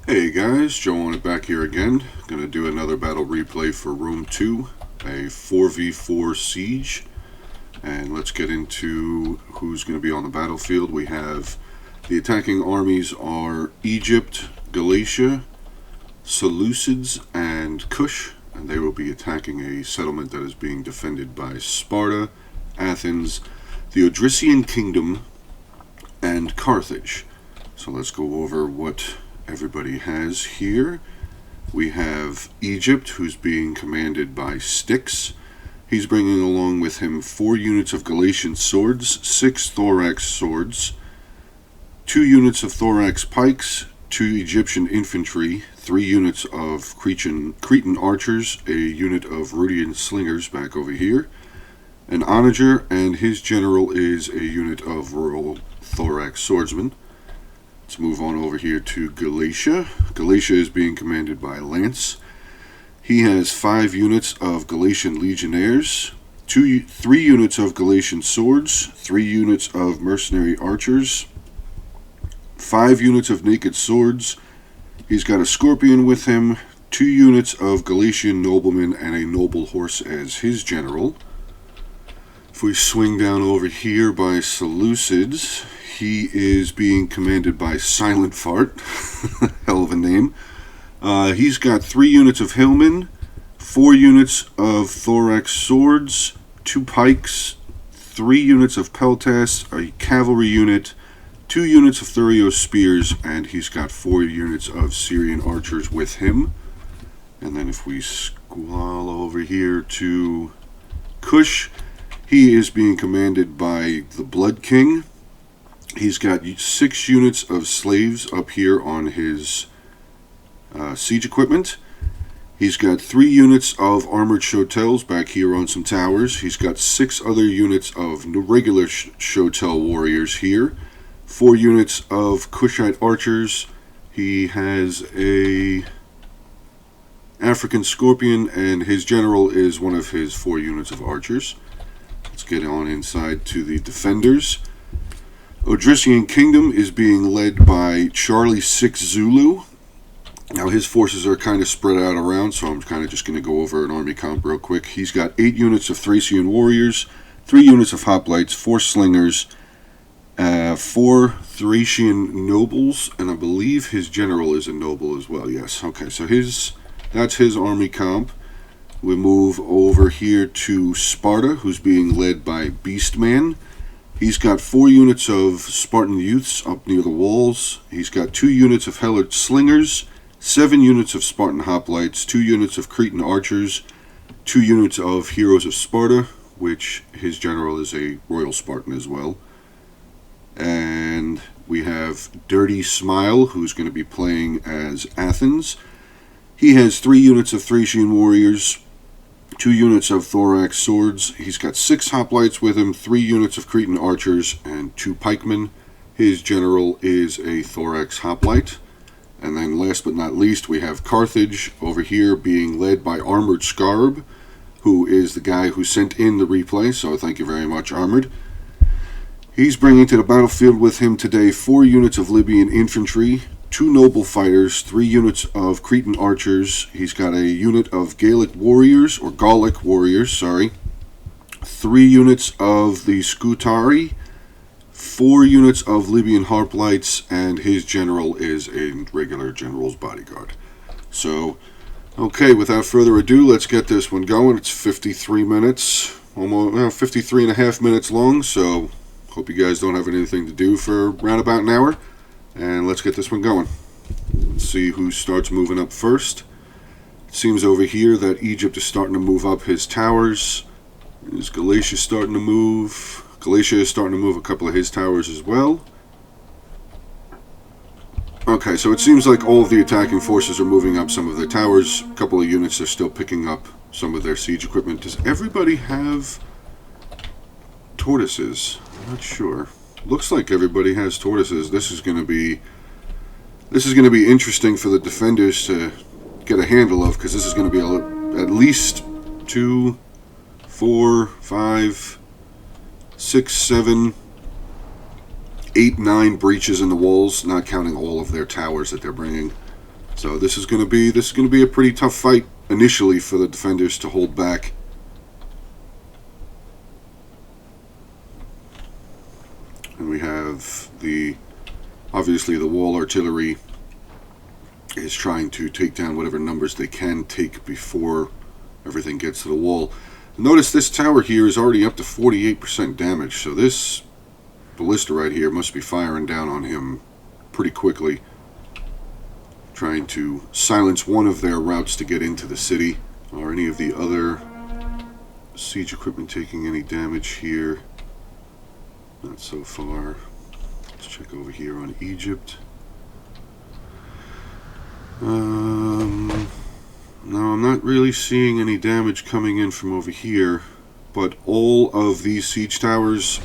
Hey guys, Joe on it back here again. Gonna do another battle replay for Rome 2, a 4v4 siege. And let's get into who's gonna be on the battlefield. We have the attacking armies are Egypt, Galatia, Seleucids, and Kush. And they will be attacking a settlement that is being defended by Sparta, Athens, the Odrysian Kingdom, and Carthage. So let's go over what everybody has here. We have Egypt, who's being commanded by Styx. He's bringing along with him 4 units of Galatian swords, 6 thorax swords, 2 units of thorax pikes, 2 Egyptian infantry, 3 units of Cretan archers, a unit of Rhudian slingers back over here, an onager, and his general is a unit of royal thorax swordsmen. Let's move on over here to Galatia. Galatia is being commanded by Lance. He has 5 units of Galatian legionnaires, 3 units of Galatian swords, 3 units of mercenary archers, 5 units of naked swords. He's got a scorpion with him, 2 units of Galatian noblemen, and a noble horse as his general. If we swing down over here by Seleucids, he is being commanded by Silent Fart. Hell of a name. He's got 3 units of hillmen, 4 units of thorax swords, 2 pikes, 3 units of peltas, a cavalry unit, 2 units of Thurios spears, and he's got 4 units of Syrian archers with him. And then if we squall over here to Kush, he is being commanded by the Blood King. He's got 6 units of slaves up here on his siege equipment. He's got 3 units of armored shotels back here on some towers. He's got 6 other units of regular shotel warriors here. 4 units of Kushite archers. He has a African scorpion, and his general is one of his 4 units of archers. Let's get on inside to the defenders. Odrysian Kingdom is being led by Charlie 6 Zulu. Now his forces are kind of spread out around, so I'm kind of just going to go over an army comp real quick. He's got 8 units of Thracian warriors, 3 units of hoplites, 4 slingers, 4 Thracian nobles, and I believe his general is a noble as well. Yes, okay, so that's his army comp. We move over here to Sparta, who's being led by Beastman. He's got 4 units of Spartan youths up near the walls. He's got 2 units of Helot slingers, 7 units of Spartan hoplites, 2 units of Cretan archers, 2 units of Heroes of Sparta, which his general is a royal Spartan as well. And we have Dirty Smile, who's going to be playing as Athens. He has 3 units of Thracian warriors, 2 units of thorax swords. He's got 6 hoplites with him, 3 units of Cretan archers, and 2 pikemen. His general is a thorax hoplite. And then last but not least, we have Carthage over here being led by Armored Scarab, who is the guy who sent in the replay, so thank you very much, Armored. He's bringing to the battlefield with him today 4 units of Libyan infantry, 2 noble fighters, 3 units of Cretan archers. He's got a unit of Gallic warriors, 3 units of the Scutari, 4 units of Libyan hoplites, and his general is a regular general's bodyguard. So, okay, without further ado, let's get this one going. It's 53 minutes, almost 53 and a half minutes long, so hope you guys don't have anything to do for around about an hour. And let's get this one going. Let's see who starts moving up first. It seems over here that Egypt is starting to move up his towers. Is Galatia starting to move? Galatia is starting to move a couple of his towers as well. Okay, so it seems like all of the attacking forces are moving up some of their towers. A couple of units are still picking up some of their siege equipment. Does everybody have tortoises? I'm not sure. Looks like everybody has tortoises. This is going to be interesting for the defenders to get a handle of, because this is going to be at least 2, 4, 5, 6, 7, 8, 9 breaches in the walls, not counting all of their towers that they're bringing. So this is going to be a pretty tough fight initially for the defenders to hold back. And we have obviously the wall artillery is trying to take down whatever numbers they can take before everything gets to the wall. Notice this tower here is already up to 48% damage, so this ballista right here must be firing down on him pretty quickly, trying to silence one of their routes to get into the city. Are any of the other siege equipment taking any damage here? Not so far. Let's check over here on Egypt. No, I'm not really seeing any damage coming in from over here, but all of these siege towers,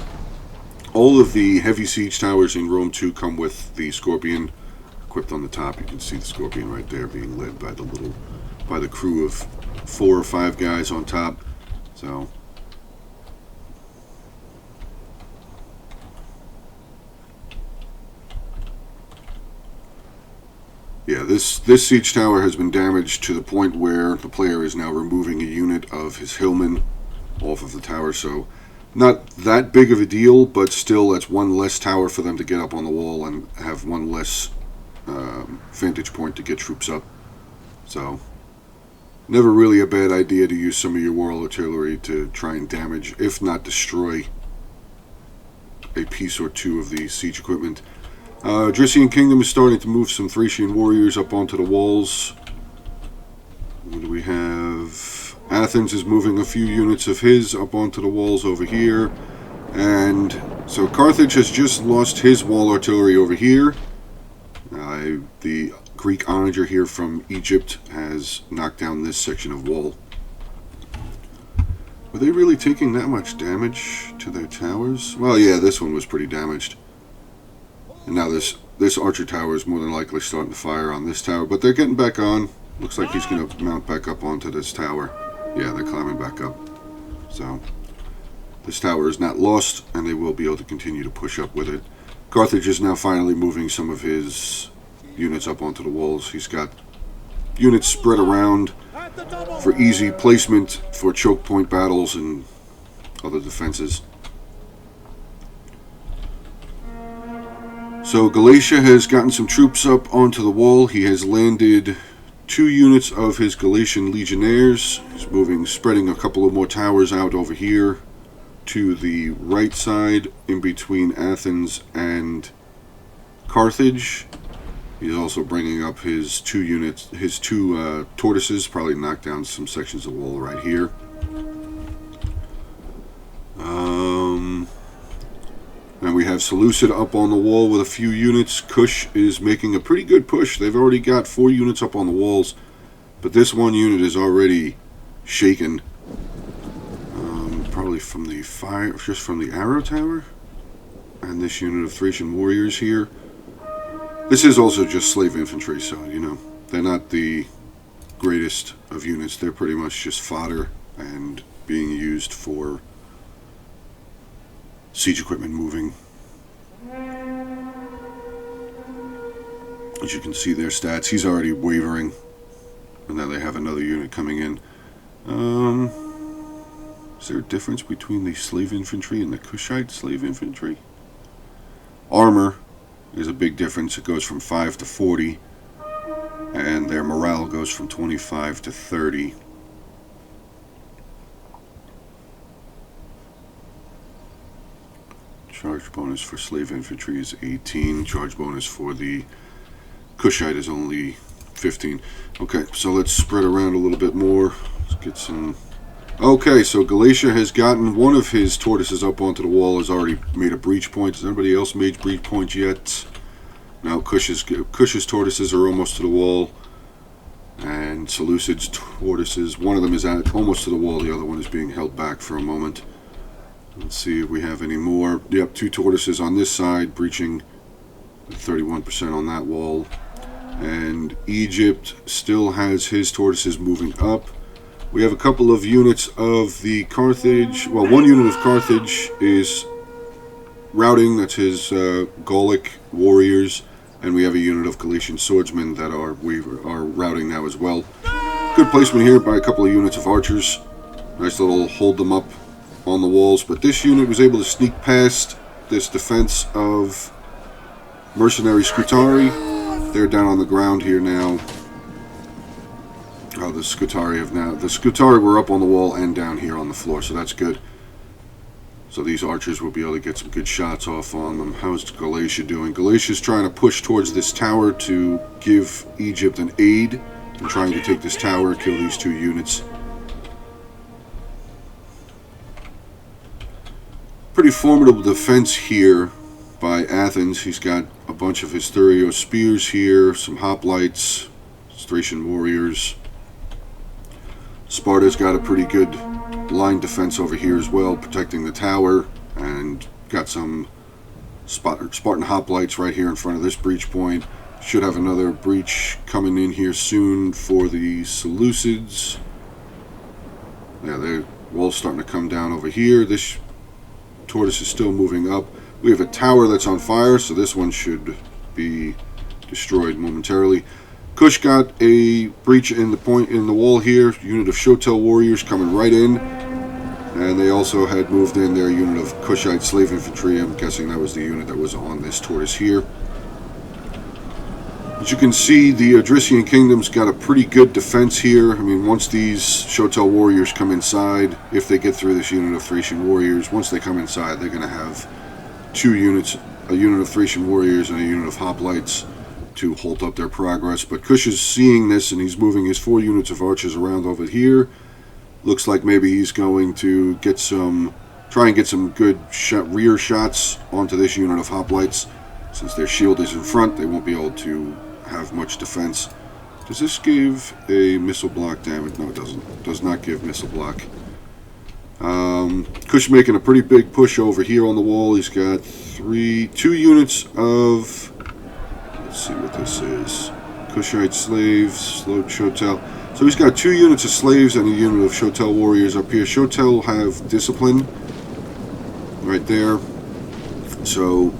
all of the heavy siege towers in Rome 2 come with the Scorpion equipped on the top. You can see the Scorpion right there being led by the crew of 4 or 5 guys on top. So yeah, this siege tower has been damaged to the point where the player is now removing a unit of his hillman off of the tower. So not that big of a deal, but still that's one less tower for them to get up on the wall and have one less vantage point to get troops up. So never really a bad idea to use some of your war artillery to try and damage, if not destroy, a piece or two of the siege equipment. Drician Kingdom is starting to move some Thracian warriors up onto the walls. What do we have? Athens is moving a few units of his up onto the walls over here. And so Carthage has just lost his wall artillery over here. The Greek onager here from Egypt has knocked down this section of wall. Were they really taking that much damage to their towers? Well, yeah, this one was pretty damaged. And now this archer tower is more than likely starting to fire on this tower, but they're getting back on. Looks like he's going to mount back up onto this tower. Yeah, they're climbing back up. So this tower is not lost, and they will be able to continue to push up with it. Carthage is now finally moving some of his units up onto the walls. He's got units spread around for easy placement for choke point battles and other defenses. So Galatia has gotten some troops up onto the wall. He has landed 2 units of his Galatian legionnaires. He's moving, spreading a couple of more towers out over here to the right side in between Athens and Carthage. He's also bringing up his 2 units, his 2 tortoises, probably knock down some sections of wall right here. And we have Seleucid up on the wall with a few units. Kush is making a pretty good push. They've already got 4 units up on the walls, but this one unit is already shaken. Probably from the fire, just from the arrow tower. And this unit of Thracian warriors here. This is also just slave infantry, so, you know, they're not the greatest of units. They're pretty much just fodder and being used for siege equipment moving. As you can see their stats, he's already wavering. And now they have another unit coming in. Is there a difference between the slave infantry and the Kushite slave infantry? Armor is a big difference. It goes from 5 to 40. And their morale goes from 25 to 30. Charge bonus for slave infantry is 18. Charge bonus for the Kushite is only 15. Okay, so let's spread around a little bit more. Let's get some... Okay, so Galatia has gotten one of his tortoises up onto the wall, has already made a breach point. Has anybody else made breach points yet? Now Kush's tortoises are almost to the wall. And Seleucid's tortoises, one of them is almost to the wall, the other one is being held back for a moment. Let's see if we have any more. Yep, 2 tortoises on this side, breaching 31% on that wall. And Egypt still has his tortoises moving up. We have a couple of units of the Carthage. Well, one unit of Carthage is routing. That's his Gallic warriors. And we have a unit of Galatian swordsmen that we are routing now as well. Good placement here by a couple of units of archers. Nice little hold them up on the walls. But this unit was able to sneak past this defense of mercenary Scutari. They're down on the ground here now. Oh, the Scutari were up on the wall and down here on the floor, so that's good. So these archers will be able to get some good shots off on them. How's Galatia doing? Galatia's trying to push towards this tower to give Egypt an aid in trying to take this tower, kill these 2 units. Pretty formidable defense here by Athens. He's got a bunch of his Thurio spears here, some hoplites, Thracian warriors. Sparta's got a pretty good line defense over here as well, protecting the tower, and got some Spartan hoplites right here in front of this breach point. Should have another breach coming in here soon for the Seleucids. Yeah, the wall's starting to come down over here. This tortoise is still moving up. We have a tower that's on fire, so this one should be destroyed momentarily. Kush got a breach in the wall here. Unit of Shotel warriors coming right in. And they also had moved in their unit of Kushite slave infantry. I'm guessing that was the unit that was on this tortoise here. As you can see, the Odrysian Kingdom's got a pretty good defense here. I mean, once these Shotel warriors come inside, if they get through this unit of Thracian warriors, once they come inside, they're going to have 2 units, a unit of Thracian warriors and a unit of hoplites, to halt up their progress. But Kush is seeing this, and he's moving his 4 units of archers around over here. Looks like maybe he's going to try and get some good rear shots onto this unit of hoplites. Since their shield is in front, they won't be able to have much defense. Does this give a missile block damage? No, it doesn't. It does not give missile block. Kush making a pretty big push over here on the wall. He's got 2 units of, let's see what this is, Kushite slaves, slow Shotel. So he's got 2 units of slaves and a unit of Shotel warriors up here. Shotel have discipline right there. So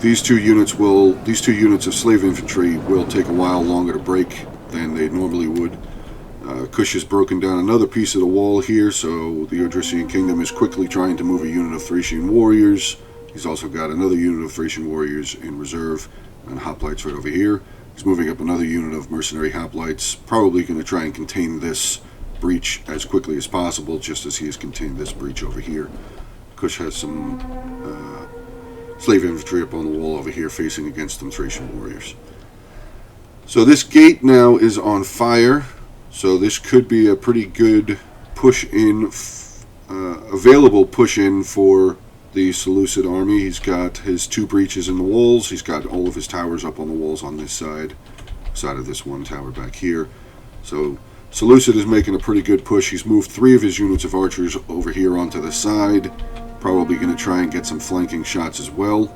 these two units of slave infantry will take a while longer to break than they normally would. Kush has broken down another piece of the wall here, so the Odrysian Kingdom is quickly trying to move a unit of Thracian warriors. He's also got another unit of Thracian warriors in reserve, and hoplites right over here. He's moving up another unit of mercenary hoplites, probably going to try and contain this breach as quickly as possible, just as he has contained this breach over here. Kush has some slave infantry up on the wall over here facing against them Thracian warriors. So this gate now is on fire, so this could be a pretty good push-in, available push-in for the Seleucid army. He's got his 2 breaches in the walls. He's got all of his towers up on the walls on this side of this one tower back here. So Seleucid is making a pretty good push. He's moved 3 of his units of archers over here onto the side. Probably going to try and get some flanking shots as well.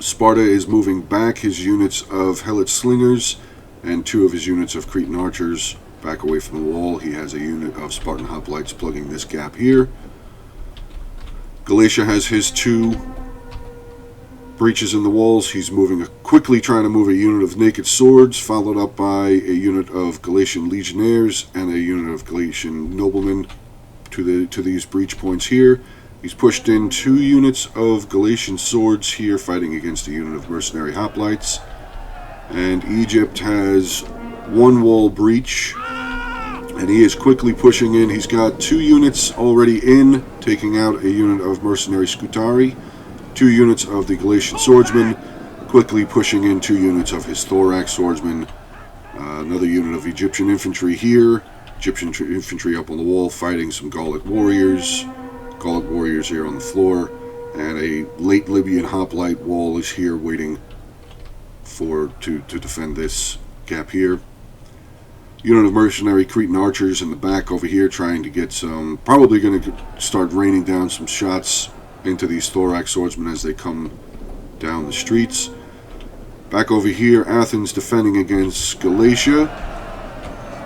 Sparta is moving back his units of Helot slingers and 2 of his units of Cretan archers back away from the wall. He has a unit of Spartan hoplites plugging this gap here. Galatia has his 2 breaches in the walls. He's quickly trying to move a unit of naked swords, followed up by a unit of Galatian legionnaires and a unit of Galatian noblemen to these breach points here. He's pushed in 2 units of Galatian swords here, fighting against a unit of mercenary hoplites. And Egypt has 1 wall breach, and he is quickly pushing in. He's got 2 units already in, taking out a unit of mercenary Scutari, 2 units of the Galatian swordsmen, quickly pushing in 2 units of his thorax swordsmen, another unit of Egyptian infantry here, Egyptian infantry up on the wall fighting some Gallic warriors here on the floor, and a late Libyan hoplite wall is here waiting to defend this gap here. Unit of mercenary Cretan archers in the back over here trying to get some, probably going to start raining down some shots into these thorax swordsmen as they come down the streets. Back over here, Athens defending against Galatia.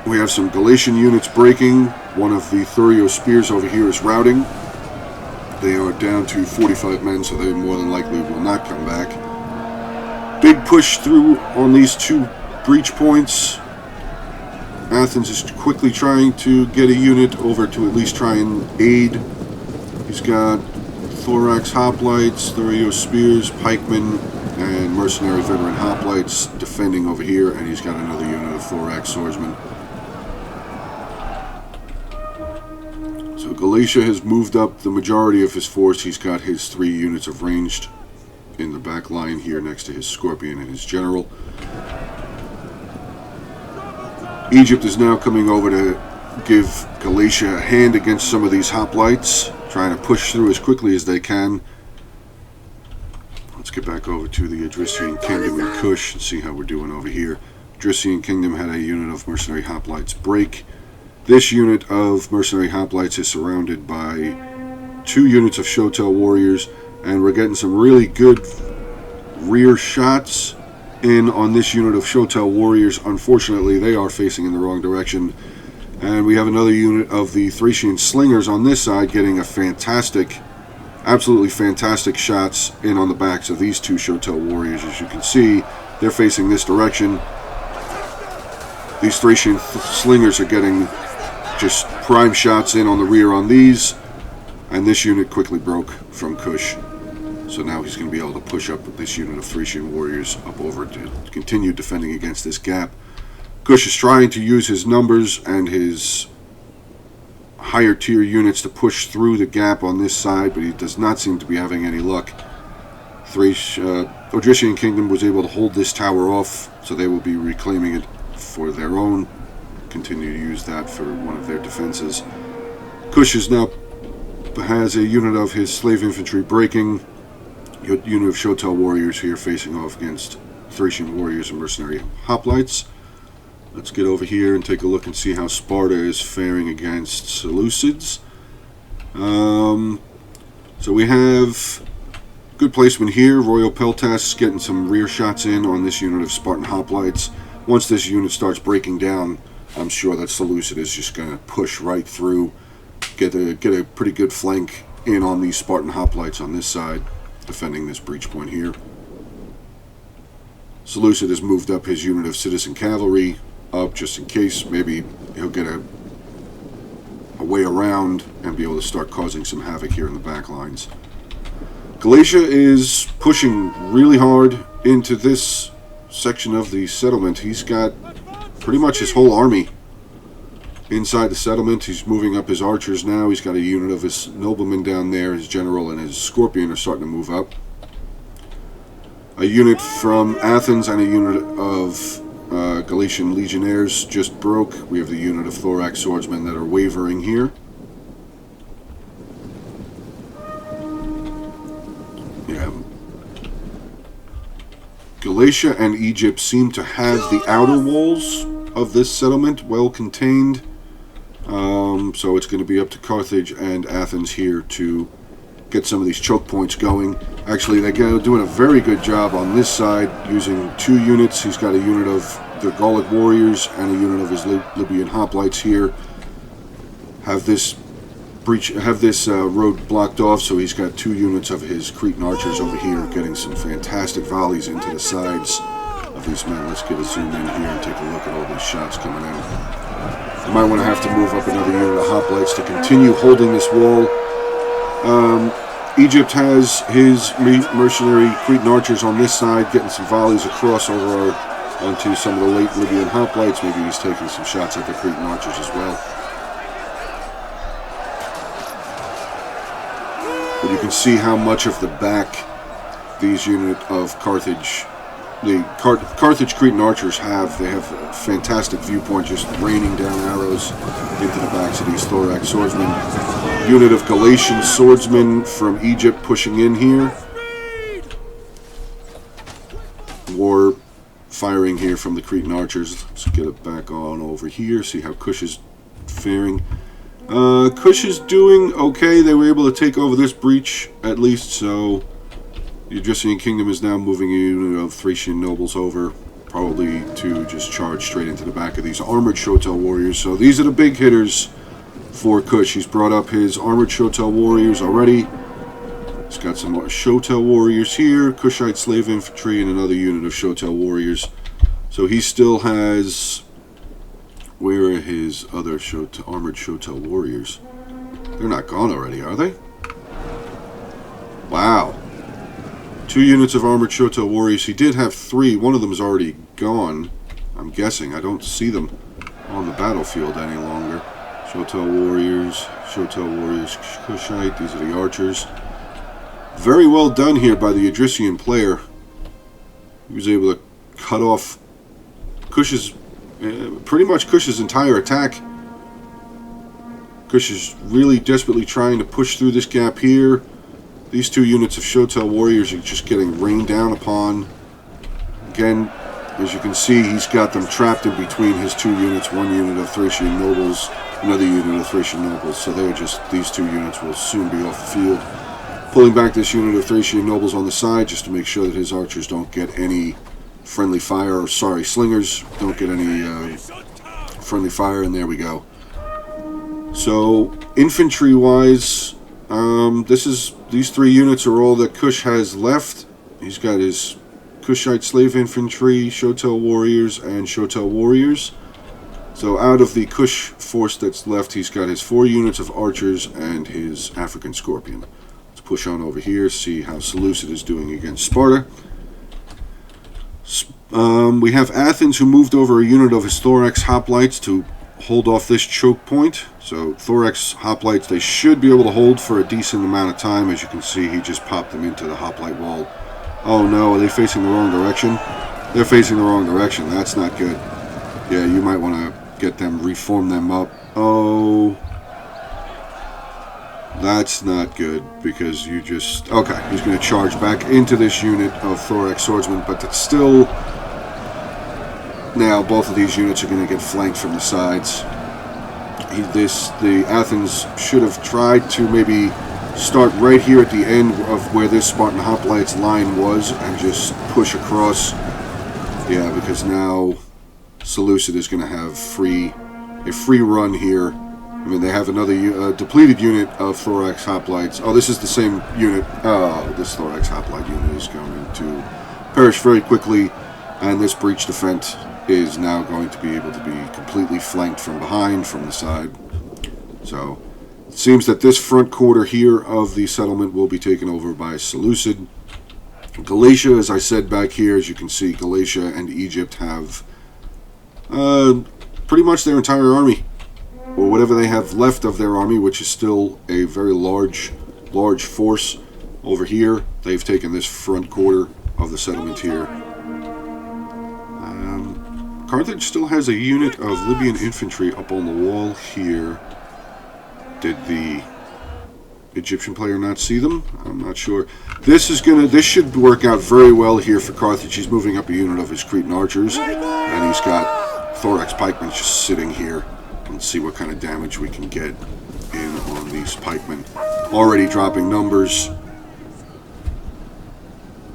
We have some Galatian units breaking. One of the Thurio spears over here is routing. They are down to 45 men, so they more than likely will not come back. Big push through on these two breach points. Athens is quickly trying to get a unit over to at least try and aid. He's got Thorax Hoplites, Thurio Spears, Pikemen, and Mercenary Veteran Hoplites defending over here, and he's got another unit of Thorax Swordsmen. So Galatia has moved up the majority of his force. He's got his 3 units of ranged in the back line here next to his Scorpion and his General. Egypt is now coming over to give Galatia a hand against some of these hoplites, trying to push through as quickly as they can. Let's get back over to the Adrician Kingdom and Kush and see how we're doing over here. Adrician Kingdom had a unit of mercenary hoplites break. This unit of mercenary hoplites is surrounded by 2 units of Shotel warriors, and we're getting some really good rear shots in on this unit of Shotel warriors. Unfortunately, they are facing in the wrong direction. And we have another unit of the Thracian slingers on this side getting a fantastic, absolutely fantastic shots in on the backs of these 2 Shotel warriors. As you can see, they're facing this direction. These Thracian slingers are getting just prime shots in on the rear on these. And this unit quickly broke from Kush. So now he's going to be able to push up this unit of Thracian warriors up over to continue defending against this gap. Kush is trying to use his numbers and his higher tier units to push through the gap on this side, but he does not seem to be having any luck. Odrysian Kingdom was able to hold this tower off, so they will be reclaiming it for their own. Continue to use that for one of their defenses. Kush is now has a unit of his slave infantry breaking. Unit of Shotel warriors here facing off against Thracian warriors and mercenary hoplites. Let's get over here and take a look and see how Sparta is faring against Seleucids. So we have good placement here. Royal Peltas getting some rear shots in on this unit of Spartan hoplites. Once this unit starts breaking down, I'm sure that Seleucid is just going to push right through, get a pretty good flank in on these Spartan hoplites on this side, defending this breach point here. Seleucid has moved up his unit of citizen cavalry up just in case. Maybe he'll get a way around and be able to start causing some havoc here in the back lines. Galatia is pushing really hard into this section of the settlement. He's got pretty much his whole army inside the settlement. He's moving up his archers now. He's got a unit of his noblemen down there. His general and his scorpion are starting to move up. A unit from Athens and a unit of Galatian legionnaires just broke. We have the unit of thorax swordsmen that are wavering here. Yeah. Galatia and Egypt seem to have the outer walls of this settlement well contained. So it's going to be up to Carthage and Athens here to get some of these choke points going. Actually, they're doing a very good job on this side using 2 units. He's got a unit of the Gallic warriors and a unit of his Libyan hoplites here. Have this road blocked off, so he's got 2 units of his Cretan archers over here getting some fantastic volleys into the sides of these men. Let's get a zoom in here and take a look at all these shots coming in. You might want to have to move up another unit of hoplites to continue holding this wall. Egypt has his mercenary Cretan archers on this side, getting some volleys across over onto some of the late Libyan hoplites. Maybe he's taking some shots at the Cretan archers as well. But you can see how much of the back these unit of Carthage, the Carthage Cretan archers have. They have a fantastic viewpoint, just raining down arrows into the backs of these thorax swordsmen. Unit of Galatian swordsmen from Egypt pushing in here. War firing here from the Cretan archers. Let's get it back on over here, see how Kush is faring. Kush is doing okay. They were able to take over this breach at least, so the Adrician Kingdom is now moving a unit of Thracian nobles over, probably to just charge straight into the back of these armored Shotel warriors. So these are the big hitters for Kush. He's brought up his armored Shotel warriors already. He's got some Shotel warriors here, Kushite slave infantry, and another unit of Shotel warriors. So he still has... Where are his other armored Shotel warriors? They're not gone already, are they? Wow. 2 units of armored Shotel warriors. He did have 3. One of them is already gone, I'm guessing. I don't see them on the battlefield any longer. Shotel warriors, Kushite. These are the archers. Very well done here by the Idrisian player. He was able to cut off Kush's, pretty much Kush's entire attack. Kush is really desperately trying to push through this gap here. These 2 units of Shotel warriors are just getting rained down upon. Again, as you can see, he's got them trapped in between his 2 units. 1 unit of Thracian nobles, another unit of Thracian nobles. So they're just, these 2 units will soon be off the field. Pulling back this unit of Thracian nobles on the side just to make sure that his archers don't get any friendly fire, or sorry, slingers don't get any friendly fire, and there we go. So infantry-wise, these 3 units are all that Kush has left. He's got his Kushite slave infantry, Shotel warriors, and Shotel warriors. So out of the Kush force that's left, he's got his 4 units of archers and his African scorpion. Push on over here, see how Seleucid is doing against Sparta. We have Athens, who moved over a unit of his Thorax hoplites to hold off this choke point. So Thorax hoplites, they should be able to hold for a decent amount of time. As you can see, he just popped them into the hoplite wall. Oh no, are they facing the wrong direction? They're facing the wrong direction. That's not good. Yeah, you might want to get them, reform them up. Oh... That's not good, because you just... Okay, he's going to charge back into this unit of Thorax swordsmen, but it's still... Now, both of these units are going to get flanked from the sides. The Athens should have tried to maybe start right here at the end of where this Spartan hoplites line was, and just push across. Yeah, because now Seleucid is going to have a free run here. I mean, they have another depleted unit of Thorax hoplites. Oh, this is the same unit. Oh, this Thorax hoplite unit is going to perish very quickly, and this breach defense is now going to be able to be completely flanked from behind, from the side. So, it seems that this front quarter here of the settlement will be taken over by Seleucid. Galatia, as I said back here, as you can see, Galatia and Egypt have pretty much their entire army, or whatever they have left of their army, which is still a very large force over here. They've taken this front quarter of the settlement here. Carthage still has a unit of Libyan infantry up on the wall here. Did the Egyptian player not see them? I'm not sure. This should work out very well here for Carthage. He's moving up a unit of his Cretan archers, and he's got Thorax pikemen just sitting here. Let's see what kind of damage we can get in on these pikemen. Already dropping numbers.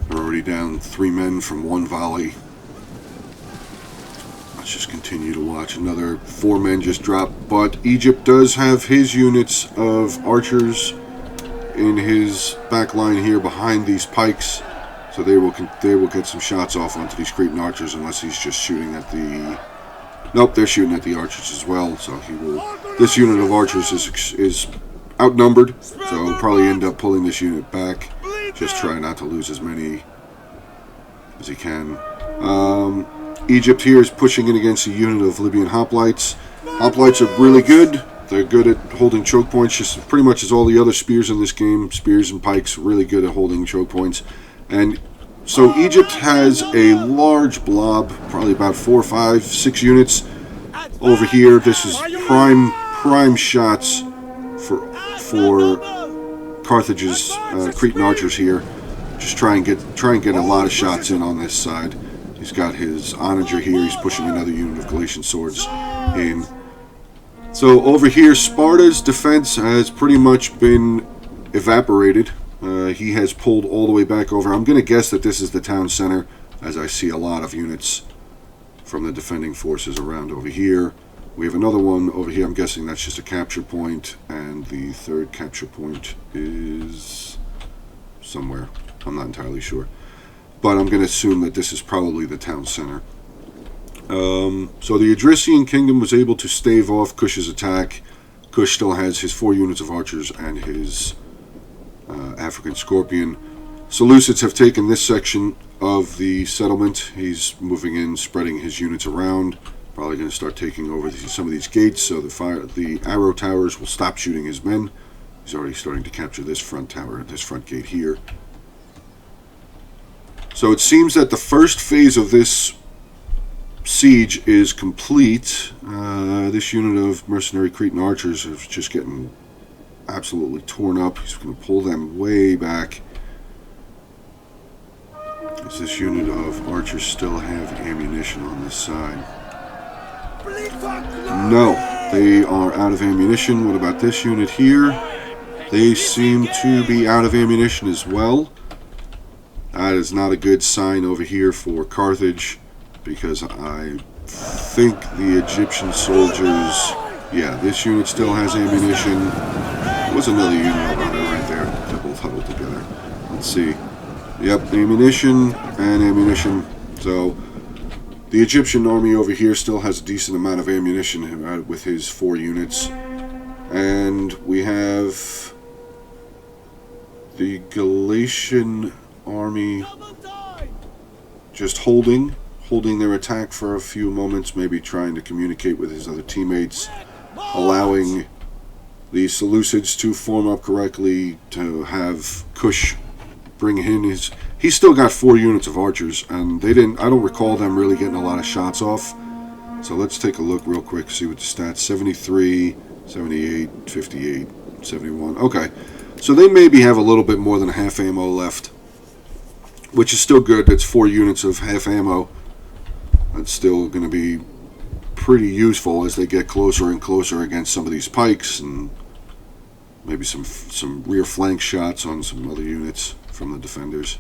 We're already down 3 men from 1 volley. Let's just continue to watch. Another 4 men just dropped. But Egypt does have his units of archers in his back line here behind these pikes. So they will get some shots off onto these Cretan archers, unless he's just shooting at the... Nope, they're shooting at the archers as well, so he will... This unit of archers is outnumbered, so he'll probably end up pulling this unit back. Just try not to lose as many as he can. Egypt here is pushing in against a unit of Libyan hoplites. Hoplites are really good. They're good at holding choke points, just pretty much as all the other spears in this game. Spears and pikes, really good at holding choke points. And so Egypt has a large blob, probably about 4, 5, 6 units over here. This is prime shots for Carthage's Cretan archers here. Just try and get a lot of shots in on this side. He's got his onager here. He's pushing another unit of Galatian swords in. So over here, Sparta's defense has pretty much been evaporated. He has pulled all the way back over. I'm going to guess that this is the town center, as I see a lot of units from the defending forces around over here. We have another one over here. I'm guessing that's just a capture point, and the third capture point is somewhere. I'm not entirely sure. But I'm going to assume that this is probably the town center. So the Idrisian kingdom was able to stave off Kush's attack. Kush still has his 4 units of archers and his African Scorpion. Seleucids have taken this section of the settlement. He's moving in, spreading his units around. Probably going to start taking over some of these gates, so the arrow towers will stop shooting his men. He's already starting to capture this front tower, this front gate here. So it seems that the first phase of this siege is complete. This unit of mercenary Cretan archers is just getting absolutely torn up. He's going to pull them way back. Does this unit of archers still have ammunition on this side? No, they are out of ammunition. What about this unit here? They seem to be out of ammunition as well. That is not a good sign over here for Carthage, because I think the Egyptian soldiers... Yeah, this unit still has ammunition. There was another unit over there right there. They're both huddled together. Let's see. Yep, ammunition and ammunition. So the Egyptian army over here still has a decent amount of ammunition with his 4 units. And we have the Galatian army just holding their attack for a few moments, maybe trying to communicate with his other teammates, allowing the Seleucids to form up correctly, to have Kush bring in his... He's still got 4 units of archers, and I don't recall them really getting a lot of shots off. So let's take a look real quick, see what the stats... 73, 78, 58, 71... Okay, so they maybe have a little bit more than half ammo left, which is still good. That's 4 units of half ammo. That's still going to be pretty useful as they get closer and closer against some of these pikes, and maybe some rear flank shots on some other units from the defenders.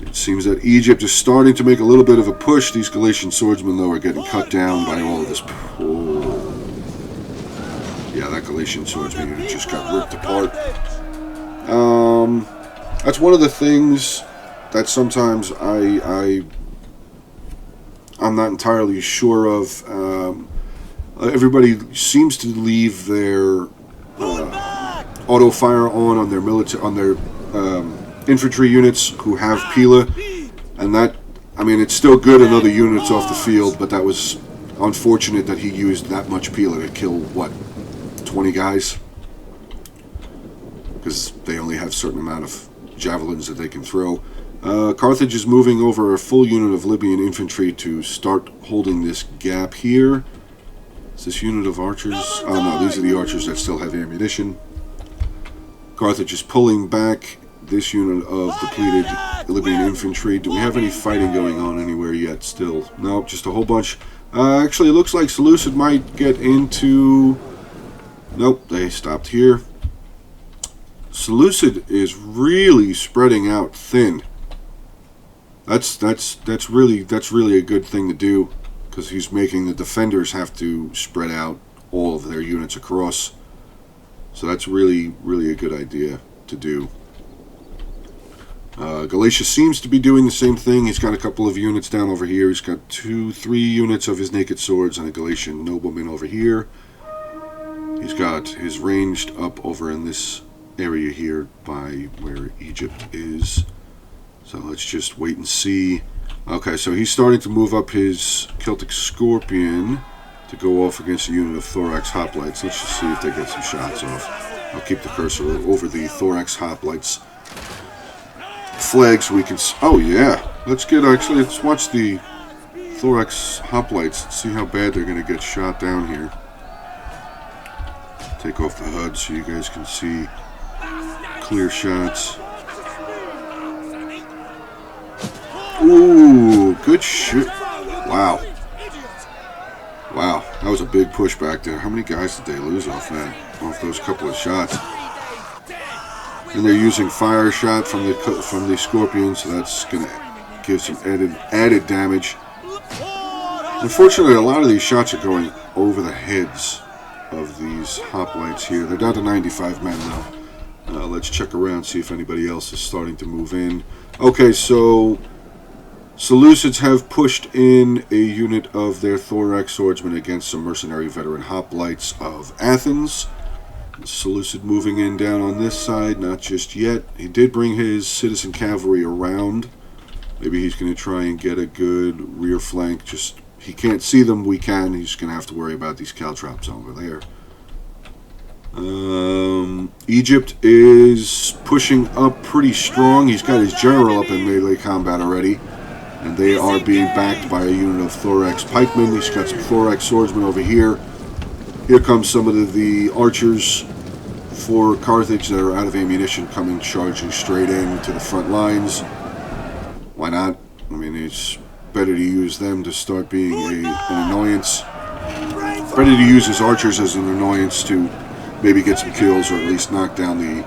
It seems that Egypt is starting to make a little bit of a push. These Galatian swordsmen, though, are getting cut down by all of this. Oh. Yeah, that Galatian swordsman unit just got ripped apart. That's one of the things that sometimes I'm not entirely sure of. Everybody seems to leave their auto fire on their infantry units who have Pila, and that, I mean, it's still good another unit's off the field, but that was unfortunate that he used that much Pila to kill, what, 20 guys? Because they only have a certain amount of javelins that they can throw. Carthage is moving over a full unit of Libyan infantry to start holding this gap here. Is this unit of archers? Oh no, these are the archers that still have ammunition. Carthage is pulling back this unit of depleted Libyan infantry. Do we have any fighting going on anywhere yet still? Nope, just a whole bunch. Actually, it looks like Seleucid might get into... Nope, they stopped here. Seleucid is really spreading out thin. That's really a good thing to do, because he's making the defenders have to spread out all of their units across. So that's really a good idea to do. Galatia seems to be doing the same thing. He's got a couple of units down over here. He's got 3 units of his naked swords and a Galatian nobleman over here. He's got his ranged up over in this area here by where Egypt is. So let's just wait and see. Okay, so he's starting to move up his Celtic Scorpion to go off against a unit of Thorax Hoplites. Let's just see if they get some shots off. I'll keep the cursor over the Thorax Hoplites flag so we can... Oh yeah, let's watch the Thorax Hoplites and see how bad they're going to get shot down here. Take off the HUD so you guys can see clear shots. Ooh, good shit. Wow. Wow, that was a big push back there. How many guys did they lose off that? Off those couple of shots. And they're using fire shot from the Scorpion, so that's going to give some added damage. Unfortunately, a lot of these shots are going over the heads of these hoplites here. They're down to 95 men now. Let's check around, see if anybody else is starting to move in. Okay, so Seleucids have pushed in a unit of their Thorax swordsmen against some mercenary veteran hoplites of Athens. Seleucid moving in down on this side, not just yet. He did bring his citizen cavalry around. Maybe he's going to try and get a good rear flank. Just, he can't see them, we can. He's going to have to worry about these caltrops over there. Egypt is pushing up pretty strong. He's got his general up in melee combat already, and they are being backed by a unit of Thorax pikemen. He's got some Thorax swordsmen over here. Here comes some of the archers for Carthage that are out of ammunition, coming charging straight in to the front lines. Why not? I mean, it's better to use them to start being an annoyance. Better to use his archers as an annoyance to maybe get some kills, or at least knock down the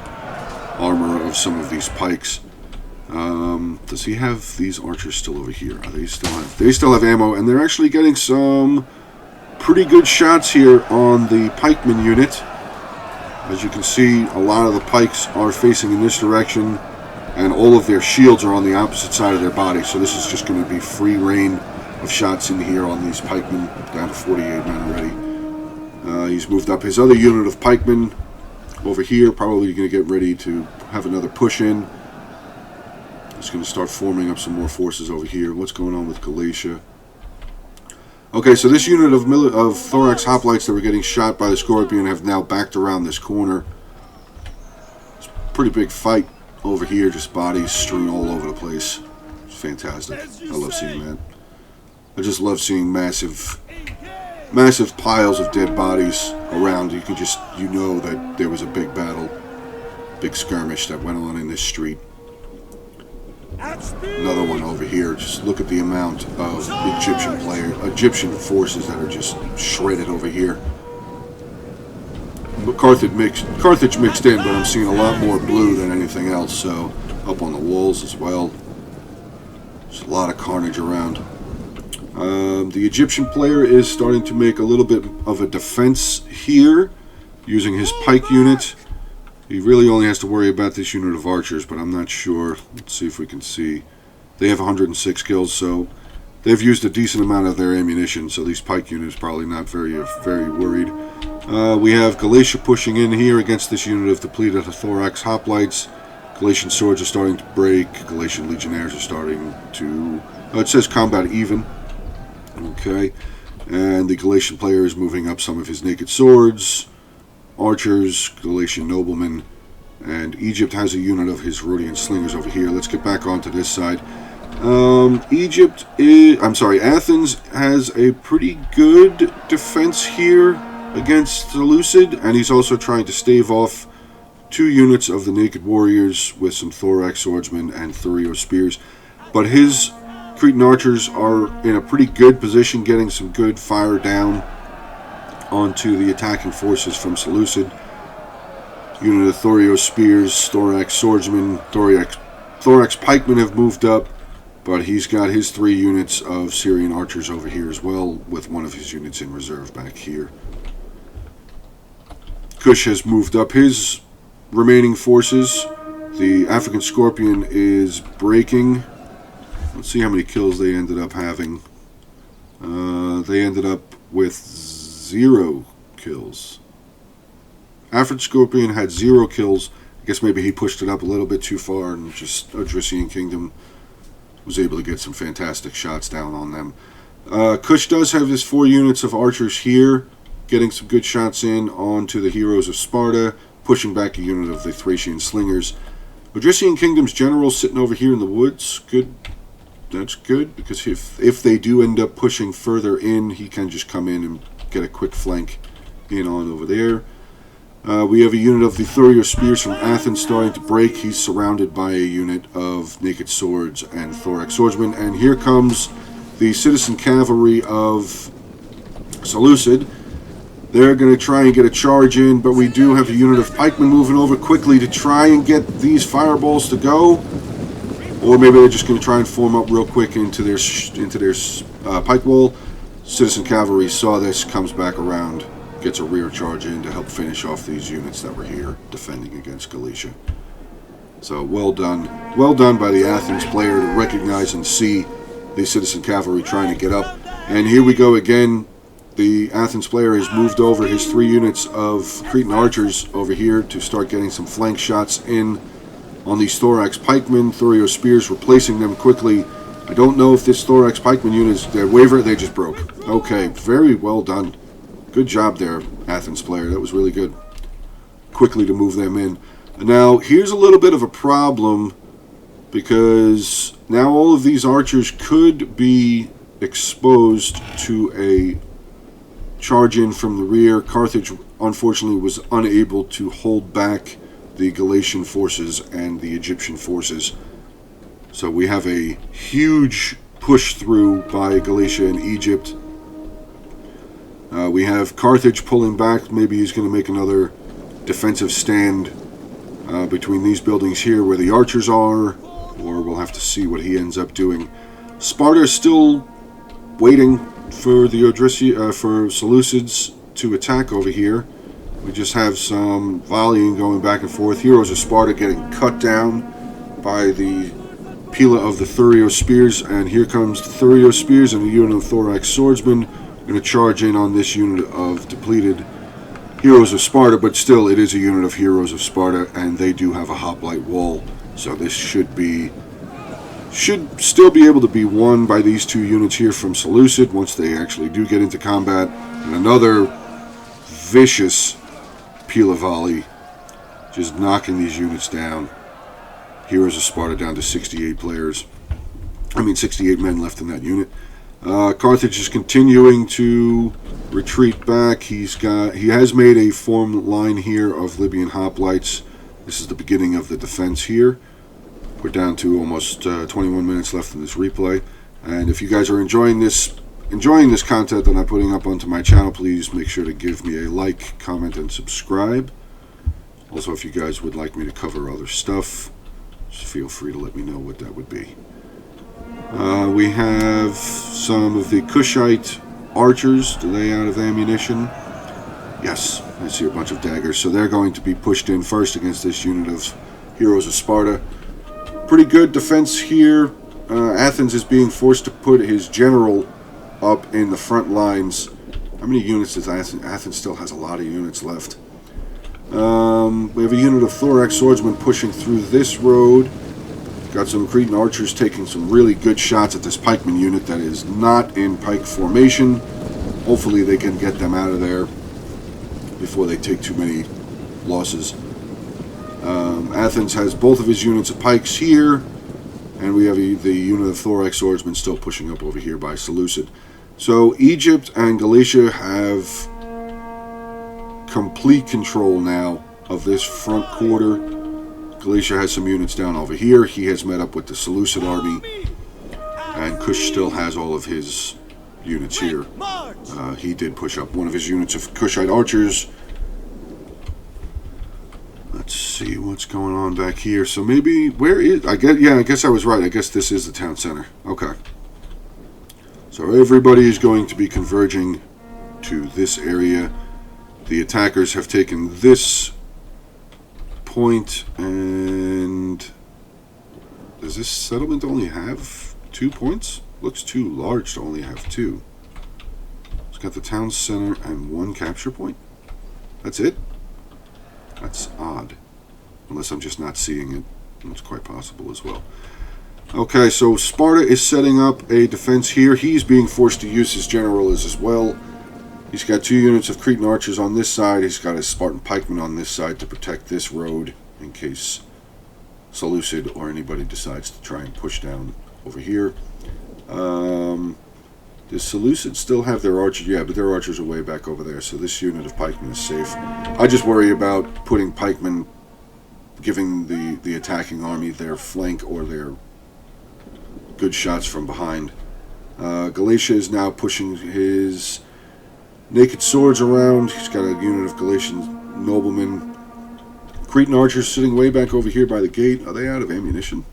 armor of some of these pikes. Does he have these archers still over here? They still have ammo, and they're actually getting some pretty good shots here on the pikeman unit. As you can see, a lot of the pikes are facing in this direction, and all of their shields are on the opposite side of their body, so this is just going to be free reign of shots in here on these pikemen, down to 48 men already. He's moved up his other unit of pikemen over here, probably going to get ready to have another push in. He's going to start forming up some more forces over here. What's going on with Galatia? Okay, so this unit of Thorax hoplites that were getting shot by the Scorpion have now backed around this corner. It's a pretty big fight over here, just bodies strewn all over the place. It's fantastic. I love seeing that. I just love seeing massive piles of dead bodies around. You can just, you know that there was a big battle, big skirmish that went on in this street. Another one over here. Just look at the amount of Egyptian forces that are just shredded over here. Carthage mixed in, but I'm seeing a lot more blue than anything else. So up on the walls as well. There's a lot of carnage around. The Egyptian player is starting to make a little bit of a defense here, using his pike unit. He really only has to worry about this unit of archers, but I'm not sure. Let's see if we can see. They have 106 kills, so they've used a decent amount of their ammunition, so these pike units probably not very worried. We have Galatia pushing in here against this unit of depleted Thorax hoplites. Galatian swords are starting to break. Galatian legionnaires are starting to... it says combat even. Okay. And the Galatian player is moving up some of his naked swords. Archers, Galatian noblemen, and Egypt has a unit of his Rhodian slingers over here. Let's get back onto this side. Athens has a pretty good defense here against Seleucid, and he's also trying to stave off 2 units of the naked warriors with some Thorax swordsmen and Thurio spears. But his Cretan archers are in a pretty good position, getting some good fire down onto the attacking forces from Seleucid. Unit of Thurio spears, Thorax swordsmen, Thorax pikemen have moved up, but he's got his 3 units of Syrian archers over here as well, with one of his units in reserve back here. Kush has moved up his remaining forces. The African Scorpion is breaking. Let's see how many kills they ended up having. They ended up with 0 kills. African Scorpion had 0 kills. I guess maybe he pushed it up a little bit too far, and just Odrysian Kingdom was able to get some fantastic shots down on them. Kush does have his 4 units of archers here, getting some good shots in onto the heroes of Sparta, pushing back a unit of the Thracian slingers. Odrysian Kingdom's general sitting over here in the woods. Good. That's good, because if they do end up pushing further in, he can just come in and get a quick flank in on over there. We have a unit of the Thurio spears from Athens starting to break. He's surrounded by a unit of naked swords and Thorax swordsmen. And here comes the citizen cavalry of Seleucid. They're going to try and get a charge in, but we do have a unit of pikemen moving over quickly to try and get these fireballs to go. Or maybe they're just going to try and form up real quick into their pike wall. Citizen cavalry saw this, comes back around gets a rear charge in to help finish off these units that were here defending against Galicia. So well done by the Athens player to recognize and see the citizen cavalry trying to get up. And here we go again. The Athens player has moved over his 3 units of Cretan archers over here to start getting some flank shots in on these thorax pikemen. Thurio spears, replacing them quickly. I don't know if this thorax pikeman unit is their waver. They just broke. Okay, very well done. Good job there, Athens player. That was really good. Quickly to move them in. Now, here's a little bit of a problem, because now all of these archers could be exposed to a charge in from the rear. Carthage, unfortunately, was unable to hold back the Galatian forces and the Egyptian forces. So we have a huge push through by Galatia and Egypt. We have Carthage pulling back. Maybe he's going to make another defensive stand between these buildings here where the archers are, or we'll have to see what he ends up doing. Sparta is still waiting for the for Seleucids to attack over here. We just have some volleying going back and forth. Heroes of Sparta getting cut down by the Pila of the Thurio spears, and here comes the Thurio spears and a unit of thorax swordsmen going to charge in on this unit of depleted Heroes of Sparta, but still it is a unit of Heroes of Sparta, and they do have a hoplite wall, so this should still be able to be won by these 2 units here from Seleucid once they actually do get into combat. And another vicious Pila volley, just knocking these units down. Heroes of Sparta down to 68 men left in that unit. Carthage is continuing to retreat back. He has made a formed line here of Libyan hoplites. This is the beginning of the defense here. We're down to almost 21 minutes left in this replay. And if you guys are enjoying this content that I'm putting up onto my channel, please make sure to give me a like, comment, and subscribe. Also, if you guys would like me to cover other stuff, just feel free to let me know what that would be. We have some of the Kushite archers. Do they out of ammunition? Yes, I see a bunch of daggers. So they're going to be pushed in first against this unit of Heroes of Sparta. Pretty good defense here. Athens is being forced to put his general up in the front lines. How many units does Athens? Athens still has a lot of units left. We have a unit of thorax swordsmen pushing through this road. Got some Cretan archers taking some really good shots at this pikeman unit that is not in pike formation. Hopefully they can get them out of there before they take too many losses. Athens has both of his units of pikes here, and we have the unit of thorax swordsmen still pushing up over here by Seleucid. So Egypt and Galatia have complete control now of this front quarter. Galatia has some units down over here. He has met up with the Seleucid army, and Kush still has all of his units here. He did push up one of his units of Kushite archers. Let's see what's going on back here. So maybe, where is, I guess I was right. I guess this is the town center. Okay. So everybody is going to be converging to this area. The attackers have taken this point, and does this settlement only have 2 points? Looks too large to only have 2. It's got the town center and 1 capture point. That's it? That's odd. Unless I'm just not seeing it. It's quite possible as well. Okay, so Sparta is setting up a defense here. He's being forced to use his general as well. He's got 2 units of Cretan archers on this side. He's got his Spartan pikemen on this side to protect this road in case Seleucid or anybody decides to try and push down over here. Does Seleucid still have their archers? Yeah, but their archers are way back over there, so this unit of pikemen is safe. I just worry about putting pikemen, giving the attacking army their flank or their good shots from behind. Galatia is now pushing his naked swords around. He's got a unit of Galatian noblemen. Cretan archers sitting way back over here by the gate. Are they out of ammunition?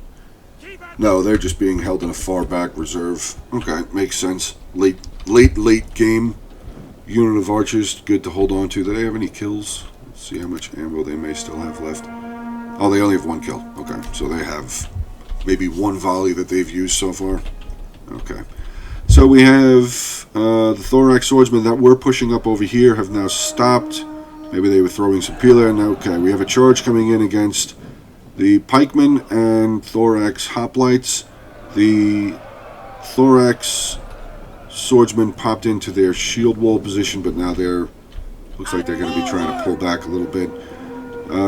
No, they're just being held in a far back reserve. Okay, makes sense. Late game. unit of archers, good to hold on to. Do they have any kills? Let's see how much ammo they may still have left. Oh, they only have 1 kill. Okay, so they have maybe 1 volley that they've used so far. Okay. So we have the Thorax swordsmen that were pushing up over here have now stopped. Maybe they were throwing some peeler. And okay, we have a charge coming in against the pikemen and Thorax hoplites. The Thorax swordsmen popped into their shield wall position, but now looks like they're going to be trying to pull back a little bit.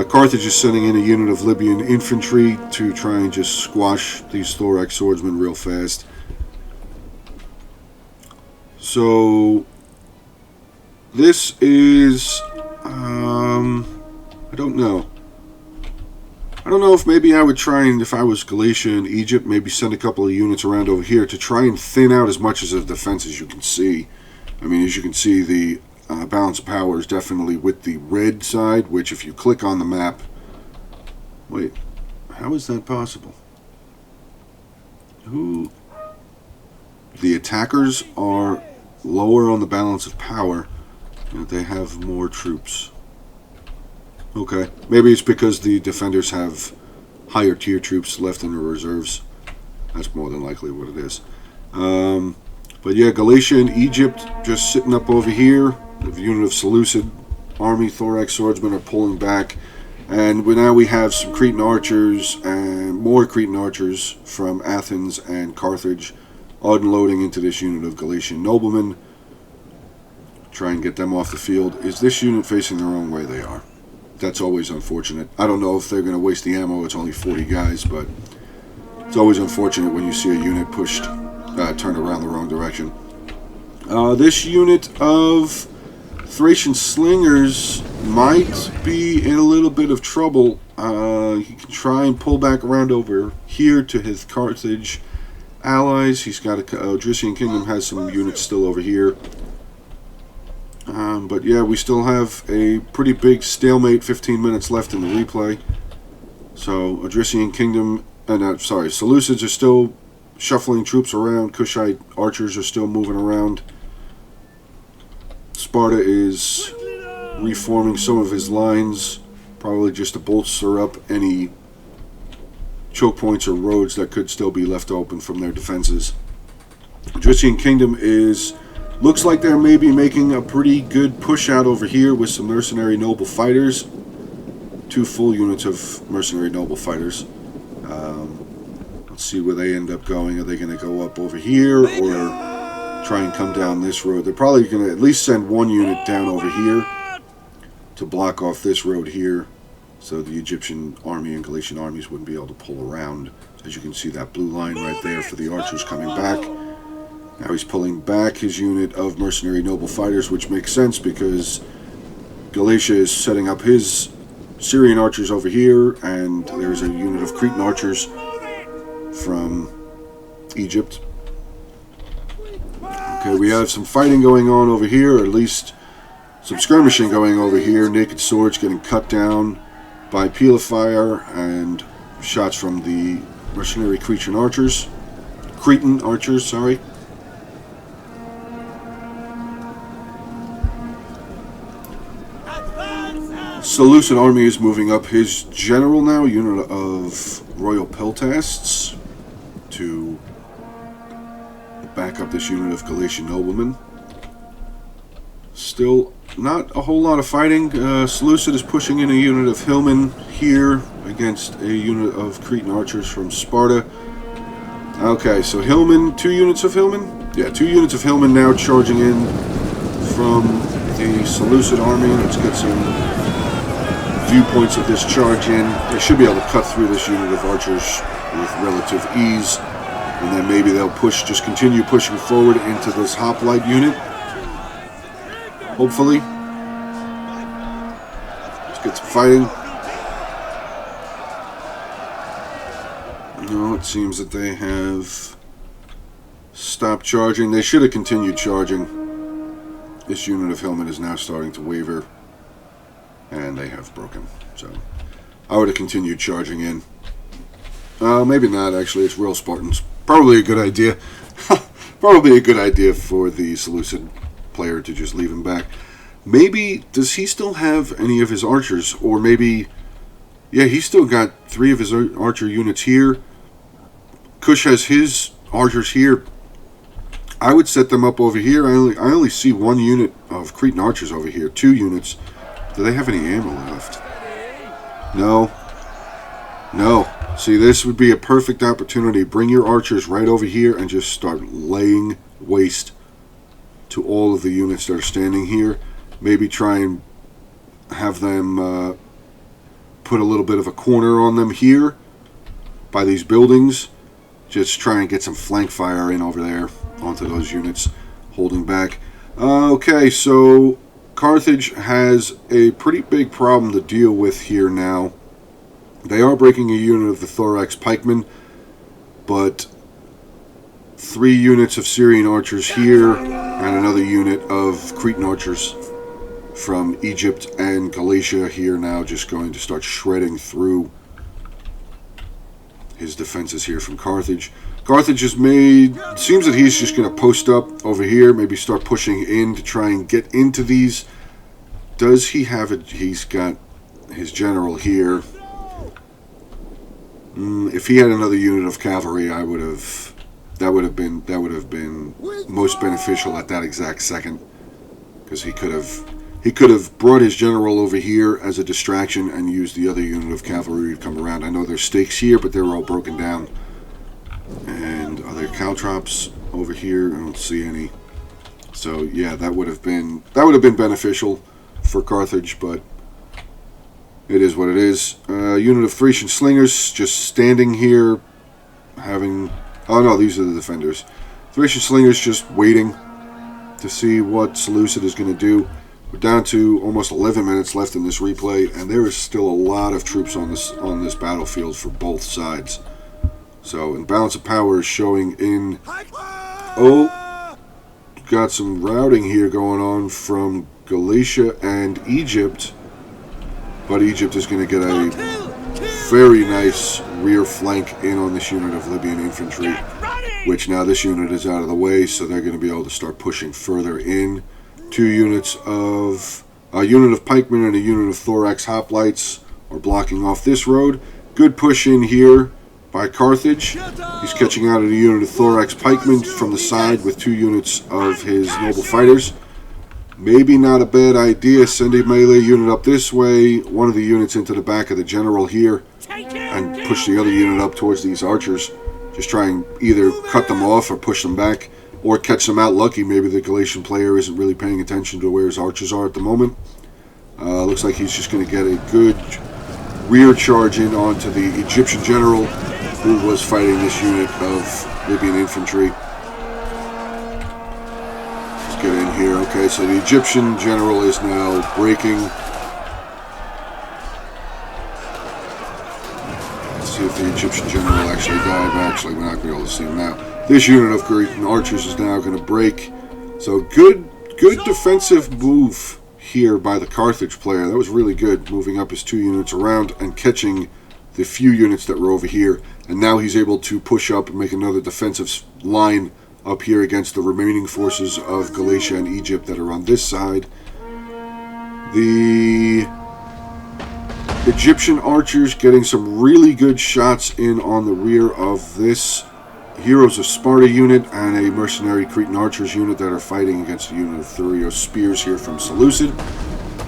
Carthage is sending in a unit of Libyan infantry to try and just squash these Thorax swordsmen real fast. So this is I don't know. I don't know if maybe I would try and, if I was Galatia and Egypt, maybe send a couple of units around over here to try and thin out as much of the defense as you can see. I mean, as you can see, the balance of power is definitely with the red side, which if you click on the map... Wait, how is that possible? The attackers are lower on the balance of power, and they have more troops. Okay, maybe it's because the defenders have higher tier troops left in the reserves. That's more than likely what it is. But yeah, Galatia and Egypt just sitting up over here. The unit of Seleucid army, Thorax swordsmen, are pulling back. And now we have some Cretan archers and more Cretan archers from Athens and Carthage unloading into this unit of Galatian noblemen. Try and get them off the field. Is this unit facing their own way? They are. That's always unfortunate. I don't know if they're going to waste the ammo. It's only 40 guys, but it's always unfortunate when you see a unit pushed, turned around the wrong direction. This unit of Thracian slingers might be in a little bit of trouble. He can try and pull back around over here to his Carthage allies. He's got Odrysian Kingdom has some units still over here. But yeah, we still have a pretty big stalemate, 15 minutes left in the replay. So, Odrysian Kingdom, Seleucids are still shuffling troops around. Kushite archers are still moving around. Sparta is reforming some of his lines, probably just to bolster up any choke points or roads that could still be left open from their defenses. Odrysian Kingdom looks like they're maybe making a pretty good push out over here with some mercenary noble fighters. 2 full units of mercenary noble fighters. Let's see where they end up going. Are they going to go up over here or try and come down this road? They're probably going to at least send 1 unit down over here to block off this road here, so the Egyptian army and Galatian armies wouldn't be able to pull around. As you can see, that blue line right there for the archers coming back. Now he's pulling back his unit of mercenary noble fighters, which makes sense because Galatia is setting up his Syrian archers over here, and there's a unit of Cretan archers from Egypt. Okay, we have some fighting going on over here, or at least some skirmishing going over here. Naked swords getting cut down by peal of fire and shots from the mercenary Cretan archers. Seleucid army is moving up his general now, unit of royal peltasts, to back up this unit of Galatian noblemen. Still not a whole lot of fighting. Seleucid is pushing in a unit of hillmen here against a unit of Cretan archers from Sparta. Okay, so hillmen, 2 units of hillmen? Yeah, 2 units of hillmen now charging in from the Seleucid army. Let's get some viewpoints of this charge in. They should be able to cut through this unit of archers with relative ease, and then maybe they'll just continue pushing forward into this hoplite unit. Hopefully. Let's get some fighting. No, it seems that they have stopped charging. They should have continued charging. This unit of hillmen is now starting to waver, and they have broken. So I would have continued charging in. Maybe not, actually. It's real Spartans. Probably a good idea. Probably a good idea for the Seleucid player to just leave him back. Maybe, does he still have any of his archers? Or maybe, yeah, he's still got 3 of his archer units here. Kush has his archers here. I would set them up over here. I only see 1 unit of Cretan archers over here. 2 units. Do they have any ammo left? No. No. See, this would be a perfect opportunity. Bring your archers right over here and just start laying waste to all of the units that are standing here. Maybe try and have them put a little bit of a corner on them here by these buildings. Just try and get some flank fire in over there onto those units holding back. Okay, so Carthage has a pretty big problem to deal with here now. They are breaking a unit of the Thorax pikemen, but 3 units of Syrian archers here and another unit of Cretan archers from Egypt and Galatia here now, just going to start shredding through his defenses here from Carthage. Carthage has made, seems that he's just going to post up over here, maybe start pushing in to try and get into these. Does he have it? He's got his general here. If he had another unit of cavalry, I would have. That would have been most beneficial at that exact second, because he could have brought his general over here as a distraction and used the other unit of cavalry to come around. I know there's stakes here, but they're all broken down. And are there caltrops over here? I don't see any. So yeah, that would have been beneficial for Carthage, but it is what it is. Unit of Thracian slingers just standing here, having. Oh no, these are the defenders. Thracian slingers just waiting to see what Seleucid is going to do. We're down to almost 11 minutes left in this replay, and there is still a lot of troops on this battlefield for both sides. So, imbalance of power is showing in. Oh, got some routing here going on from Galatia and Egypt, but Egypt is going to get a very nice rear flank in on this unit of Libyan infantry, which now this unit is out of the way, so they're going to be able to start pushing further in. 2 units of a unit of pikemen and a unit of thorax hoplites are blocking off this road. Good push in here by Carthage. He's catching out at a unit of thorax pikemen from the side with 2 units of his noble fighters. Maybe not a bad idea. Send a melee unit up this way, one of the units into the back of the general here, and push the other unit up towards these archers. Just try and either cut them off or push them back, or catch them out lucky. Maybe the Galatian player isn't really paying attention to where his archers are at the moment. Looks like he's just going to get a good rear charge in onto the Egyptian general who was fighting this unit of Libyan infantry. Let's get in here. Okay, so the Egyptian general is now breaking. Let's see if the Egyptian general actually died. Actually, we're not going to be able to see him now. This unit of Cretan archers is now going to break. So good defensive move here by the Carthage player. That was really good, moving up his 2 units around and catching the few units that were over here. And now he's able to push up and make another defensive line up here against the remaining forces of Galatia and Egypt that are on this side. The Egyptian archers getting some really good shots in on the rear of this Heroes of Sparta unit and a mercenary Cretan archers unit that are fighting against a unit of Thurios spears here from Seleucid.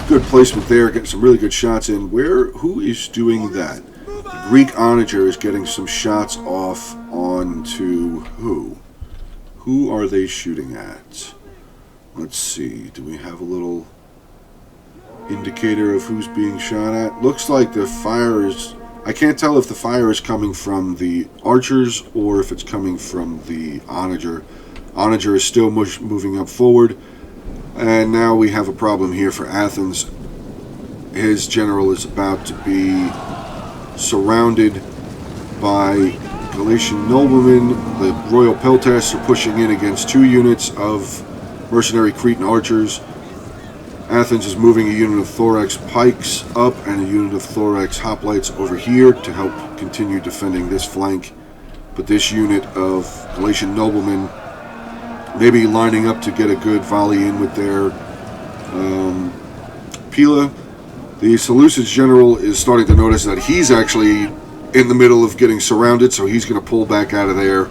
Good placement there, getting some really good shots in. Who is doing that? The Greek onager is getting some shots off onto who? Who are they shooting at? Let's see, do we have a little indicator of who's being shot at? Looks like the fire is... I can't tell if the fire is coming from the archers or if it's coming from the onager. Onager is still moving up forward. And now we have a problem here for Athens. His general is about to be surrounded by Galatian noblemen. The royal peltasts are pushing in against 2 units of mercenary Cretan archers. Athens is moving a unit of thorax pikes up and a unit of thorax hoplites over here to help continue defending this flank. But this unit of Galatian noblemen maybe lining up to get a good volley in with their Pila. The Seleucid's general is starting to notice that he's actually in the middle of getting surrounded, so he's going to pull back out of there.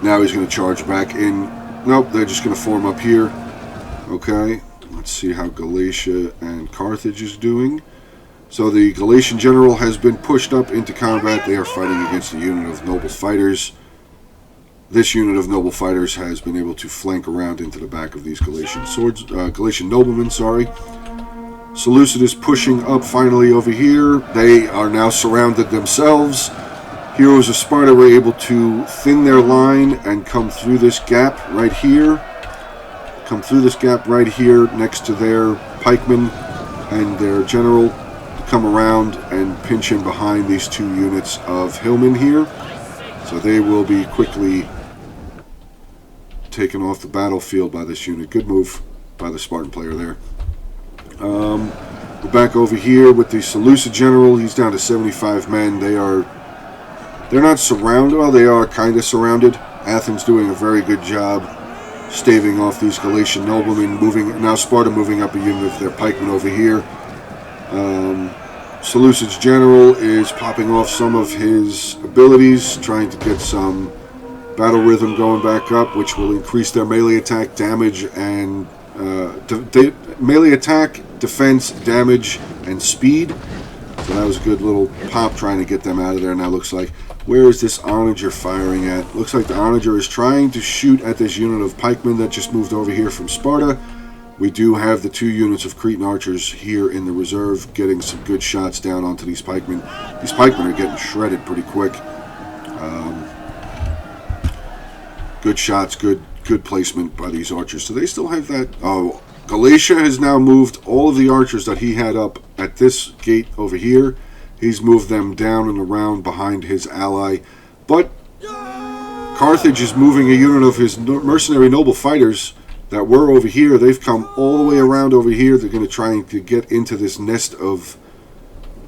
Now he's going to charge back in. Nope, they're just going to form up here. Okay, let's see how Galatia and Carthage is doing. So the Galatian general has been pushed up into combat. They are fighting against a unit of noble fighters. This unit of noble fighters has been able to flank around into the back of these Galatian noblemen, sorry. Seleucid is pushing up finally over here. They are now surrounded themselves. Heroes of Sparta were able to thin their line and come through this gap right here. Come through this gap right here next to their pikemen and their general. Come around and pinch in behind these two units of hillmen here. So they will be quickly taken off the battlefield by this unit. Good move by the Spartan player there. We're back over here with the Seleucid general. He's down to 75 men. They're not surrounded. Well, they are kind of surrounded. Athens doing a very good job staving off these Galatian noblemen. Now Sparta moving up a unit of their pikemen over here. Seleucid's general is popping off some of his abilities, trying to get some battle rhythm going back up, which will increase their melee attack damage and melee attack, defense, damage, and speed. So that was a good little pop trying to get them out of there. Now looks like, where is this onager firing at? Looks like the onager is trying to shoot at this unit of pikemen that just moved over here from Sparta. We do have the two units of Cretan archers here in the reserve getting some good shots down onto these pikemen. These pikemen are getting shredded pretty quick. Good shots, good placement by these archers. So they still have that. Oh, Galatia has now moved all of the archers that he had up at this gate over here. He's moved them down and around behind his ally. But Carthage is moving a unit of his mercenary noble fighters that were over here. They've come all the way around over here. They're going to try to get into this nest of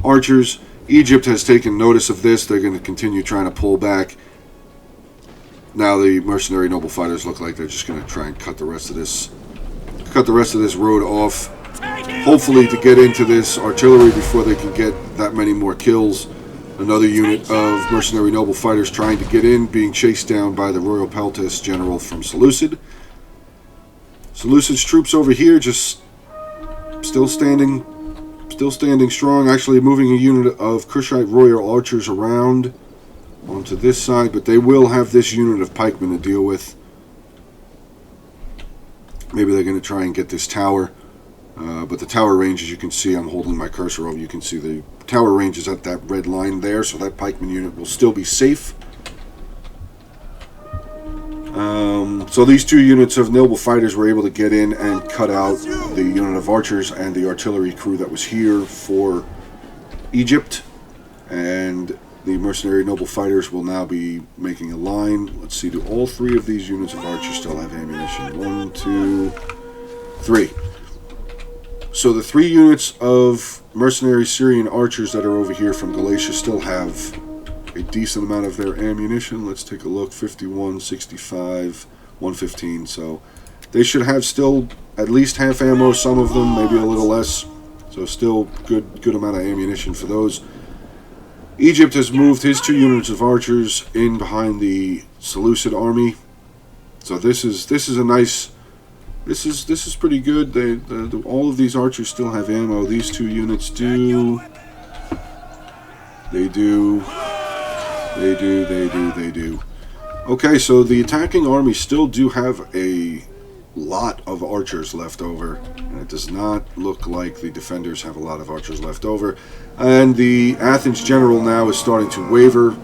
archers. Egypt has taken notice of this. They're going to continue trying to pull back. Now the mercenary noble fighters look like they're just going to try and cut the rest of this road off. Hopefully to get into this artillery before they can get that many more kills. Another unit of mercenary noble fighters trying to get in, being chased down by the Royal Peltas general from Seleucid. Seleucid's troops over here just still standing strong, actually moving a unit of Kushite royal archers around onto this side, but they will have this unit of pikemen to deal with. Maybe they're going to try and get this tower, but the tower range, as you can see, I'm holding my cursor over, you can see the tower range is at that red line there, so that pikeman unit will still be safe. So these two units of noble fighters were able to get in and cut out the unit of archers and the artillery crew that was here for Egypt. And the mercenary noble fighters will now be making a line. Let's see, do all three of these units of archers still have ammunition? 1, 2, 3. So the three units of mercenary Syrian archers that are over here from Galatia still have a decent amount of their ammunition. Let's take a look. 51, 65, 115. So they should have still at least half ammo, some of them maybe a little less. So still good amount of ammunition for those. Egypt has moved his two units of archers in behind the Seleucid army. So this is a nice. This is pretty good. All of these archers still have ammo. These two units do. They do. Okay, so the attacking army still do have a lot of archers left over, and it does not look like the defenders have a lot of archers left over. And the Athens general now is starting to waver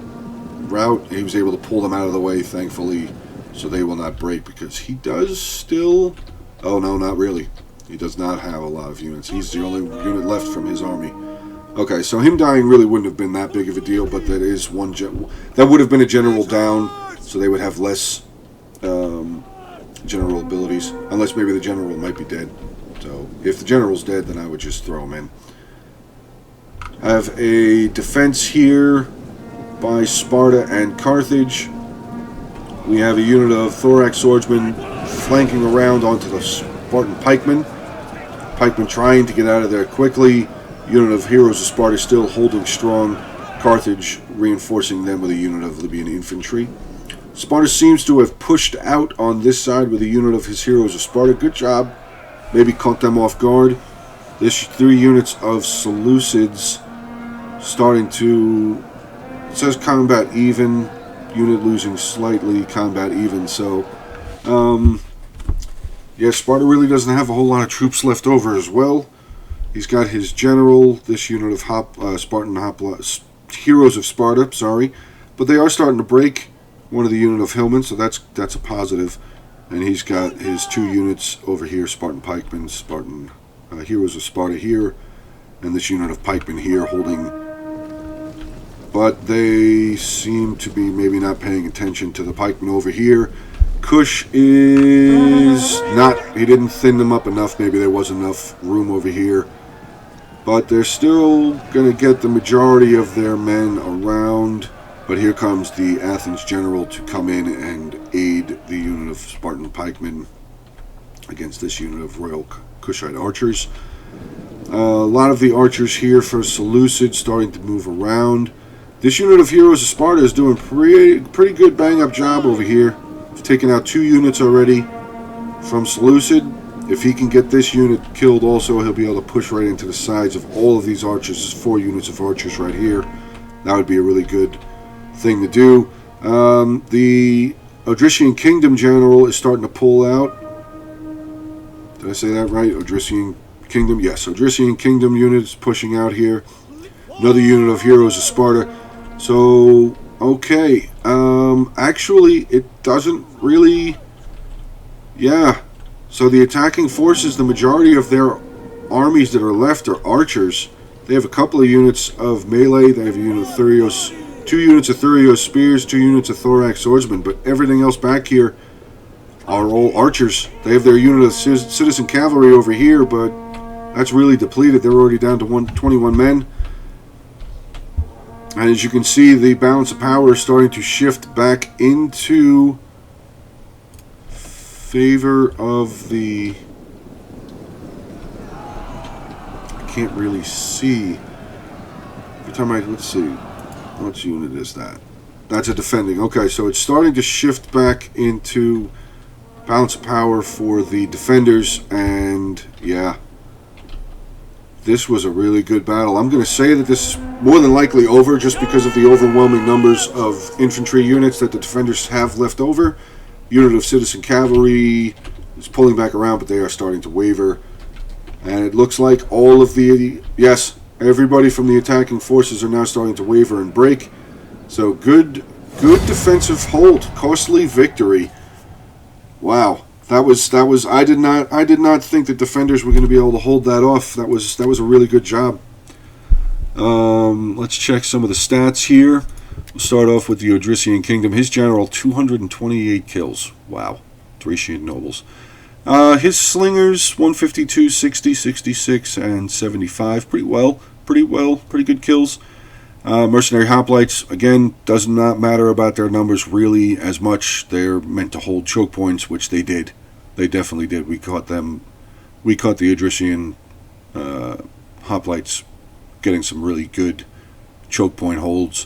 route. He was able to pull them out of the way, thankfully, so they will not break, because he does still... Oh, no, not really. He does not have a lot of units. He's the only unit left from his army. Okay, so him dying really wouldn't have been that big of a deal, but that is one... that would have been a general down, so they would have less general abilities, unless maybe the general might be dead. So if the general's dead, then I would just throw him in. I have a defense here by Sparta and Carthage. We have a unit of Thorax Swordsmen flanking around onto the Spartan Pikemen. Pikemen trying to get out of there quickly. Unit of Heroes of Sparta still holding strong. Carthage reinforcing them with a unit of Libyan infantry. Sparta seems to have pushed out on this side with a unit of his Heroes of Sparta. Good job. Maybe caught them off guard. There's 3 units of Seleucids starting to... It says combat even. Unit losing slightly. Combat even. So, yeah, Sparta really doesn't have a whole lot of troops left over as well. He's got his general, this unit of Heroes of Sparta, sorry. But they are starting to break one of the unit of Hillmen, so that's a positive. And he's got his 2 units over here, Spartan Pikemen, Spartan Heroes of Sparta here, and this unit of Pikemen here holding. But they seem to be maybe not paying attention to the Pikemen over here. Kush is not, he didn't thin them up enough, maybe there wasn't enough room over here. But they're still going to get the majority of their men around. But here comes the Athens general to come in and aid the unit of Spartan pikemen against this unit of Royal Kushite archers. A lot of the archers here for Seleucid starting to move around. This unit of Heroes of Sparta is doing pretty good bang-up job over here. He's taken out 2 units already from Seleucid. If he can get this unit killed also, he'll be able to push right into the sides of all of these archers. There's 4 units of archers right here. That would be a really good thing to do. The Odrysian Kingdom general is starting to pull out. Did I say that right? Odrysian Kingdom? Yes, Odrysian Kingdom unit is pushing out here. Another unit of Heroes of Sparta. So, okay. Actually, it doesn't really... Yeah. So the attacking forces, the majority of their armies that are left are archers. They have a couple of units of melee. They have a unit of Thurios, 2 units of Thurios spears, 2 units of Thorax swordsmen. But everything else back here are all archers. They have their unit of citizen cavalry over here, but that's really depleted. They're already down to 21 men. And as you can see, the balance of power is starting to shift back into favor of the... I can't really see. Every time let's see. What unit is that? That's a defending. Okay, so it's starting to shift back into balance of power for the defenders, and yeah. This was a really good battle. I'm going to say that this is more than likely over just because of the overwhelming numbers of infantry units that the defenders have left over. Unit of citizen cavalry is pulling back around, but they are starting to waver. And it looks like all of the... Yes, everybody from the attacking forces are now starting to waver and break. So good defensive hold. Costly victory. Wow. That was I did not think that defenders were going to be able to hold that off. That was a really good job. Let's check some of the stats here. We'll start off with the Odrysian Kingdom. His general, 228 kills. Wow. Thracian nobles. His slingers, 152, 60, 66, and 75. Pretty good kills. Mercenary hoplites, again, does not matter about their numbers really as much. They're meant to hold choke points, which they did. They definitely did. We caught them. We caught the Odrysian hoplites getting some really good choke point holds.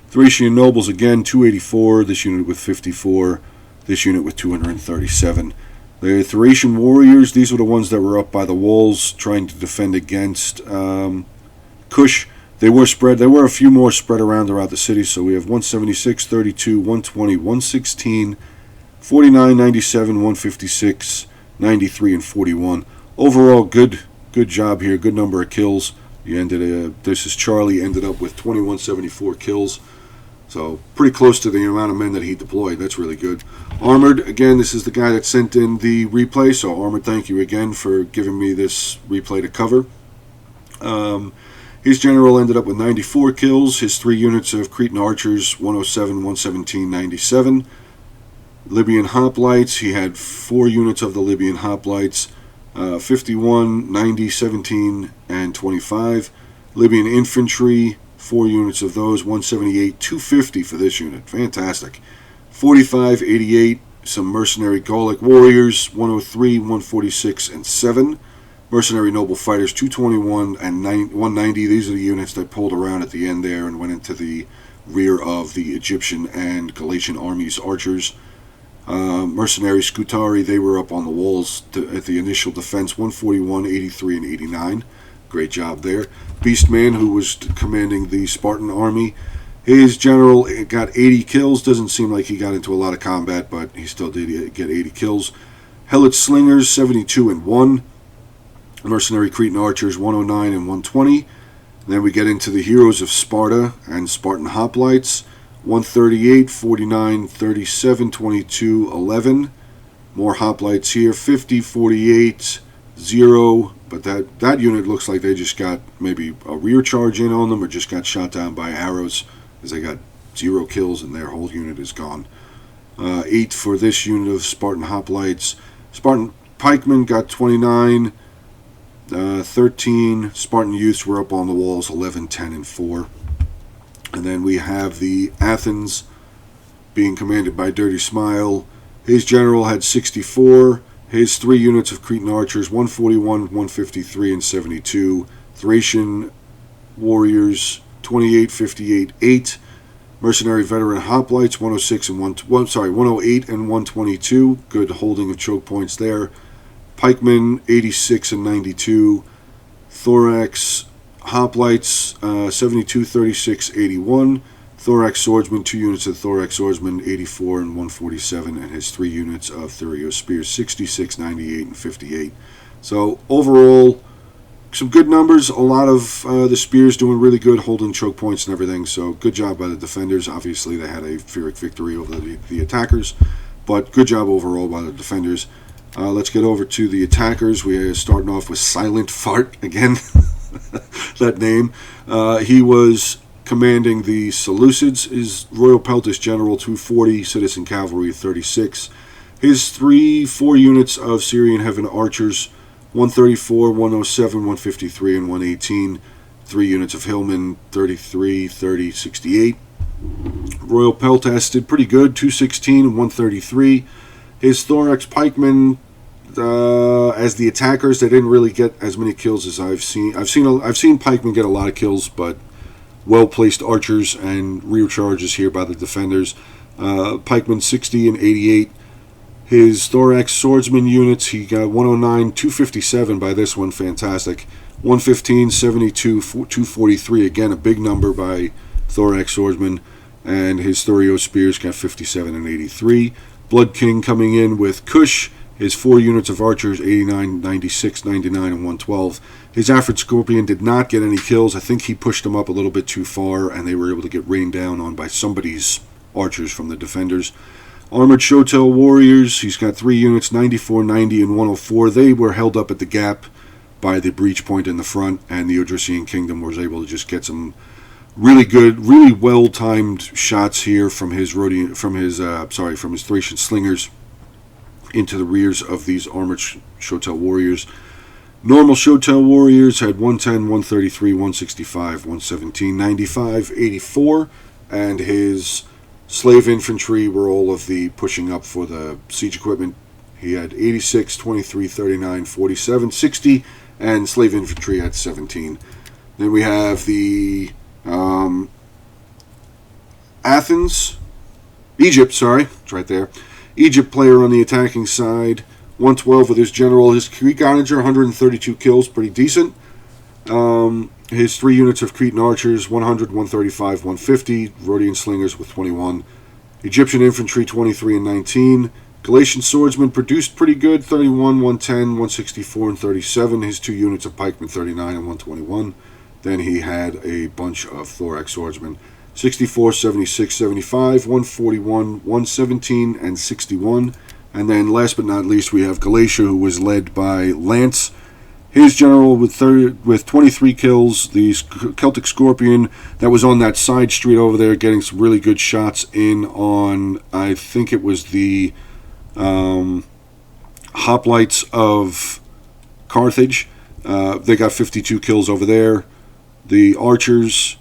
Thracian nobles, again, 284. This unit with 54. This unit with 237. The Thracian warriors, these were the ones that were up by the walls trying to defend against Kush. They were spread. There were a few more spread around throughout the city. So we have 176, 32, 120, 116, 49, 97, 156, 93, and 41. Overall, good job here. Good number of kills. You this is Charlie. Ended up with 2174 kills. So pretty close to the amount of men that he deployed. That's really good. Armored, again, this is the guy that sent in the replay. So Armored, thank you again for giving me this replay to cover. His general ended up with 94 kills. His 3 units of Cretan archers, 107, 117, 97. Libyan hoplites, he had 4 units of the Libyan hoplites, 51, 90, 17, and 25. Libyan infantry, 4 units of those, 178, 250 for this unit. Fantastic. 4588, some Mercenary Gallic Warriors, 103, 146, and 7. Mercenary Noble Fighters, 221 and 190. These are the units that pulled around at the end there and went into the rear of the Egyptian and Galatian armies' archers. Mercenary Scutari, they were up on the walls at the initial defense, 141, 83, and 89. Great job there. Beastman, who was commanding the Spartan army, his general got 80 kills. Doesn't seem like he got into a lot of combat, but he still did get 80 kills. Helot Slingers, 72 and 1. Mercenary Cretan Archers, 109 and 120. And then we get into the Heroes of Sparta and Spartan Hoplites, 138, 49, 37, 22, 11. More Hoplites here, 50, 48, 0. But that unit looks like they just got maybe a rear charge in on them or just got shot down by arrows, as they got 0 kills and their whole unit is gone. 8 for this unit of Spartan Hoplites. Spartan Pikemen got 29. 13 Spartan Youths were up on the walls, 11, 10, and 4. And then we have the Athens being commanded by Dirty Smile. His general had 64. His 3 units of Cretan Archers, 141, 153, and 72. Thracian Warriors, 28, 58, 8. Mercenary Veteran Hoplites, 106 and 108 and 122. Good holding of choke points there. Pikemen, 86 and 92. Thorax Hoplites, 72, 36, 81. Thorax Swordsman, 2 units of Thorax Swordsman, 84 and 147. And his 3 units of Thurio Spears, 66, 98, and 58. So overall, some good numbers. A lot of the Spears doing really good, holding choke points and everything. So good job by the defenders. Obviously, they had a Pyrrhic victory over the attackers. But good job overall by the defenders. Let's get over to the attackers. We are starting off with Silent Fart again. That name. He was commanding the Seleucids. His Royal Peltis General, 240. Citizen Cavalry, 36. His 4 units of Syrian Heaven Archers, 134, 107, 153, and 118. 3 units of Hillmen, 33, 30, 68. Royal Peltas did pretty good, 216 and 133. His Thorax Pikemen, as the attackers, they didn't really get as many kills as I've seen. I've seen Pikemen get a lot of kills, but well-placed archers and rear charges here by the defenders. Pikemen 60 and 88. His Thorax Swordsman units, he got 109, 257 by this one, fantastic. 115, 72, 243, again a big number by Thorax Swordsman. And his Thurio Spears got 57 and 83. Blood King coming in with Kush. His 4 units of archers, 89, 96, 99, and 112. His Afrid Scorpion did not get any kills. I think he pushed them up a little bit too far, and they were able to get rained down on by somebody's archers from the defenders. Armored Shotel Warriors, he's got 3 units, 94, 90, and 104. They were held up at the gap by the breach point in the front, and the Odrysian Kingdom was able to just get some really good, really well-timed shots here from his Thracian Slingers into the rears of these Armored Shotel Warriors. Normal Shotel Warriors had 110, 133, 165, 117, 95, 84, and his Slave Infantry were all of the pushing up for the siege equipment. He had 86, 23, 39, 47, 60, and Slave Infantry at 17. Then we have the Egypt, it's right there. Egypt player on the attacking side, 112 with his general. His Greek Onager, 132 kills, pretty decent. His 3 units of Cretan Archers, 100, 135, 150. Rhodian Slingers with 21. Egyptian Infantry, 23 and 19. Galatian Swordsman produced pretty good, 31, 110, 164, and 37. His 2 units of Pikemen, 39 and 121. Then he had a bunch of Thorax Swordsmen, 64, 76, 75, 141, 117, and 61. And then last but not least, we have Galatia, who was led by Lance. His general with 23 kills, the Celtic Scorpion that was on that side street over there, getting some really good shots in on, I think it was the Hoplites of Carthage. They got 52 kills over there. The Archers,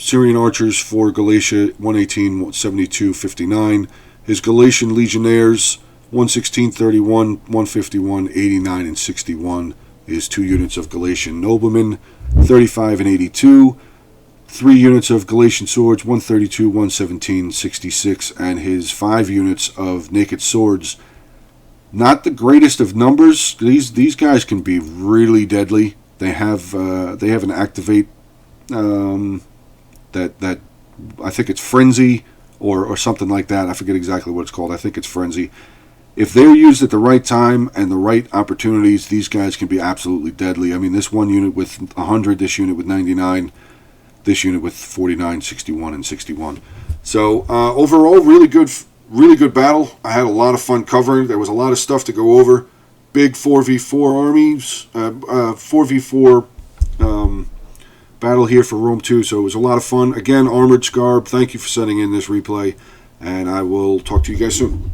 Syrian archers for Galatia, 118, 72, 59. His Galatian legionnaires, 116, 31, 151, 89, and 61. His 2 units of Galatian noblemen, 35 and 82. 3 units of Galatian swords, 132, 117, 66. And his 5 units of naked swords. Not the greatest of numbers. These guys can be really deadly. They have an activate that I think it's Frenzy or something like that. I forget exactly what it's called. I think it's Frenzy. If they're used at the right time and the right opportunities, these guys can be absolutely deadly. I mean, this one unit with 100, this unit with 99, this unit with 49, 61, and 61. So overall, really good battle. I had a lot of fun covering. There was a lot of stuff to go over. Big 4v4 armies, 4v4 battle here for Rome 2. So it was a lot of fun. Again, Armored Scarb, thank you for sending in this replay, and I will talk to you guys soon.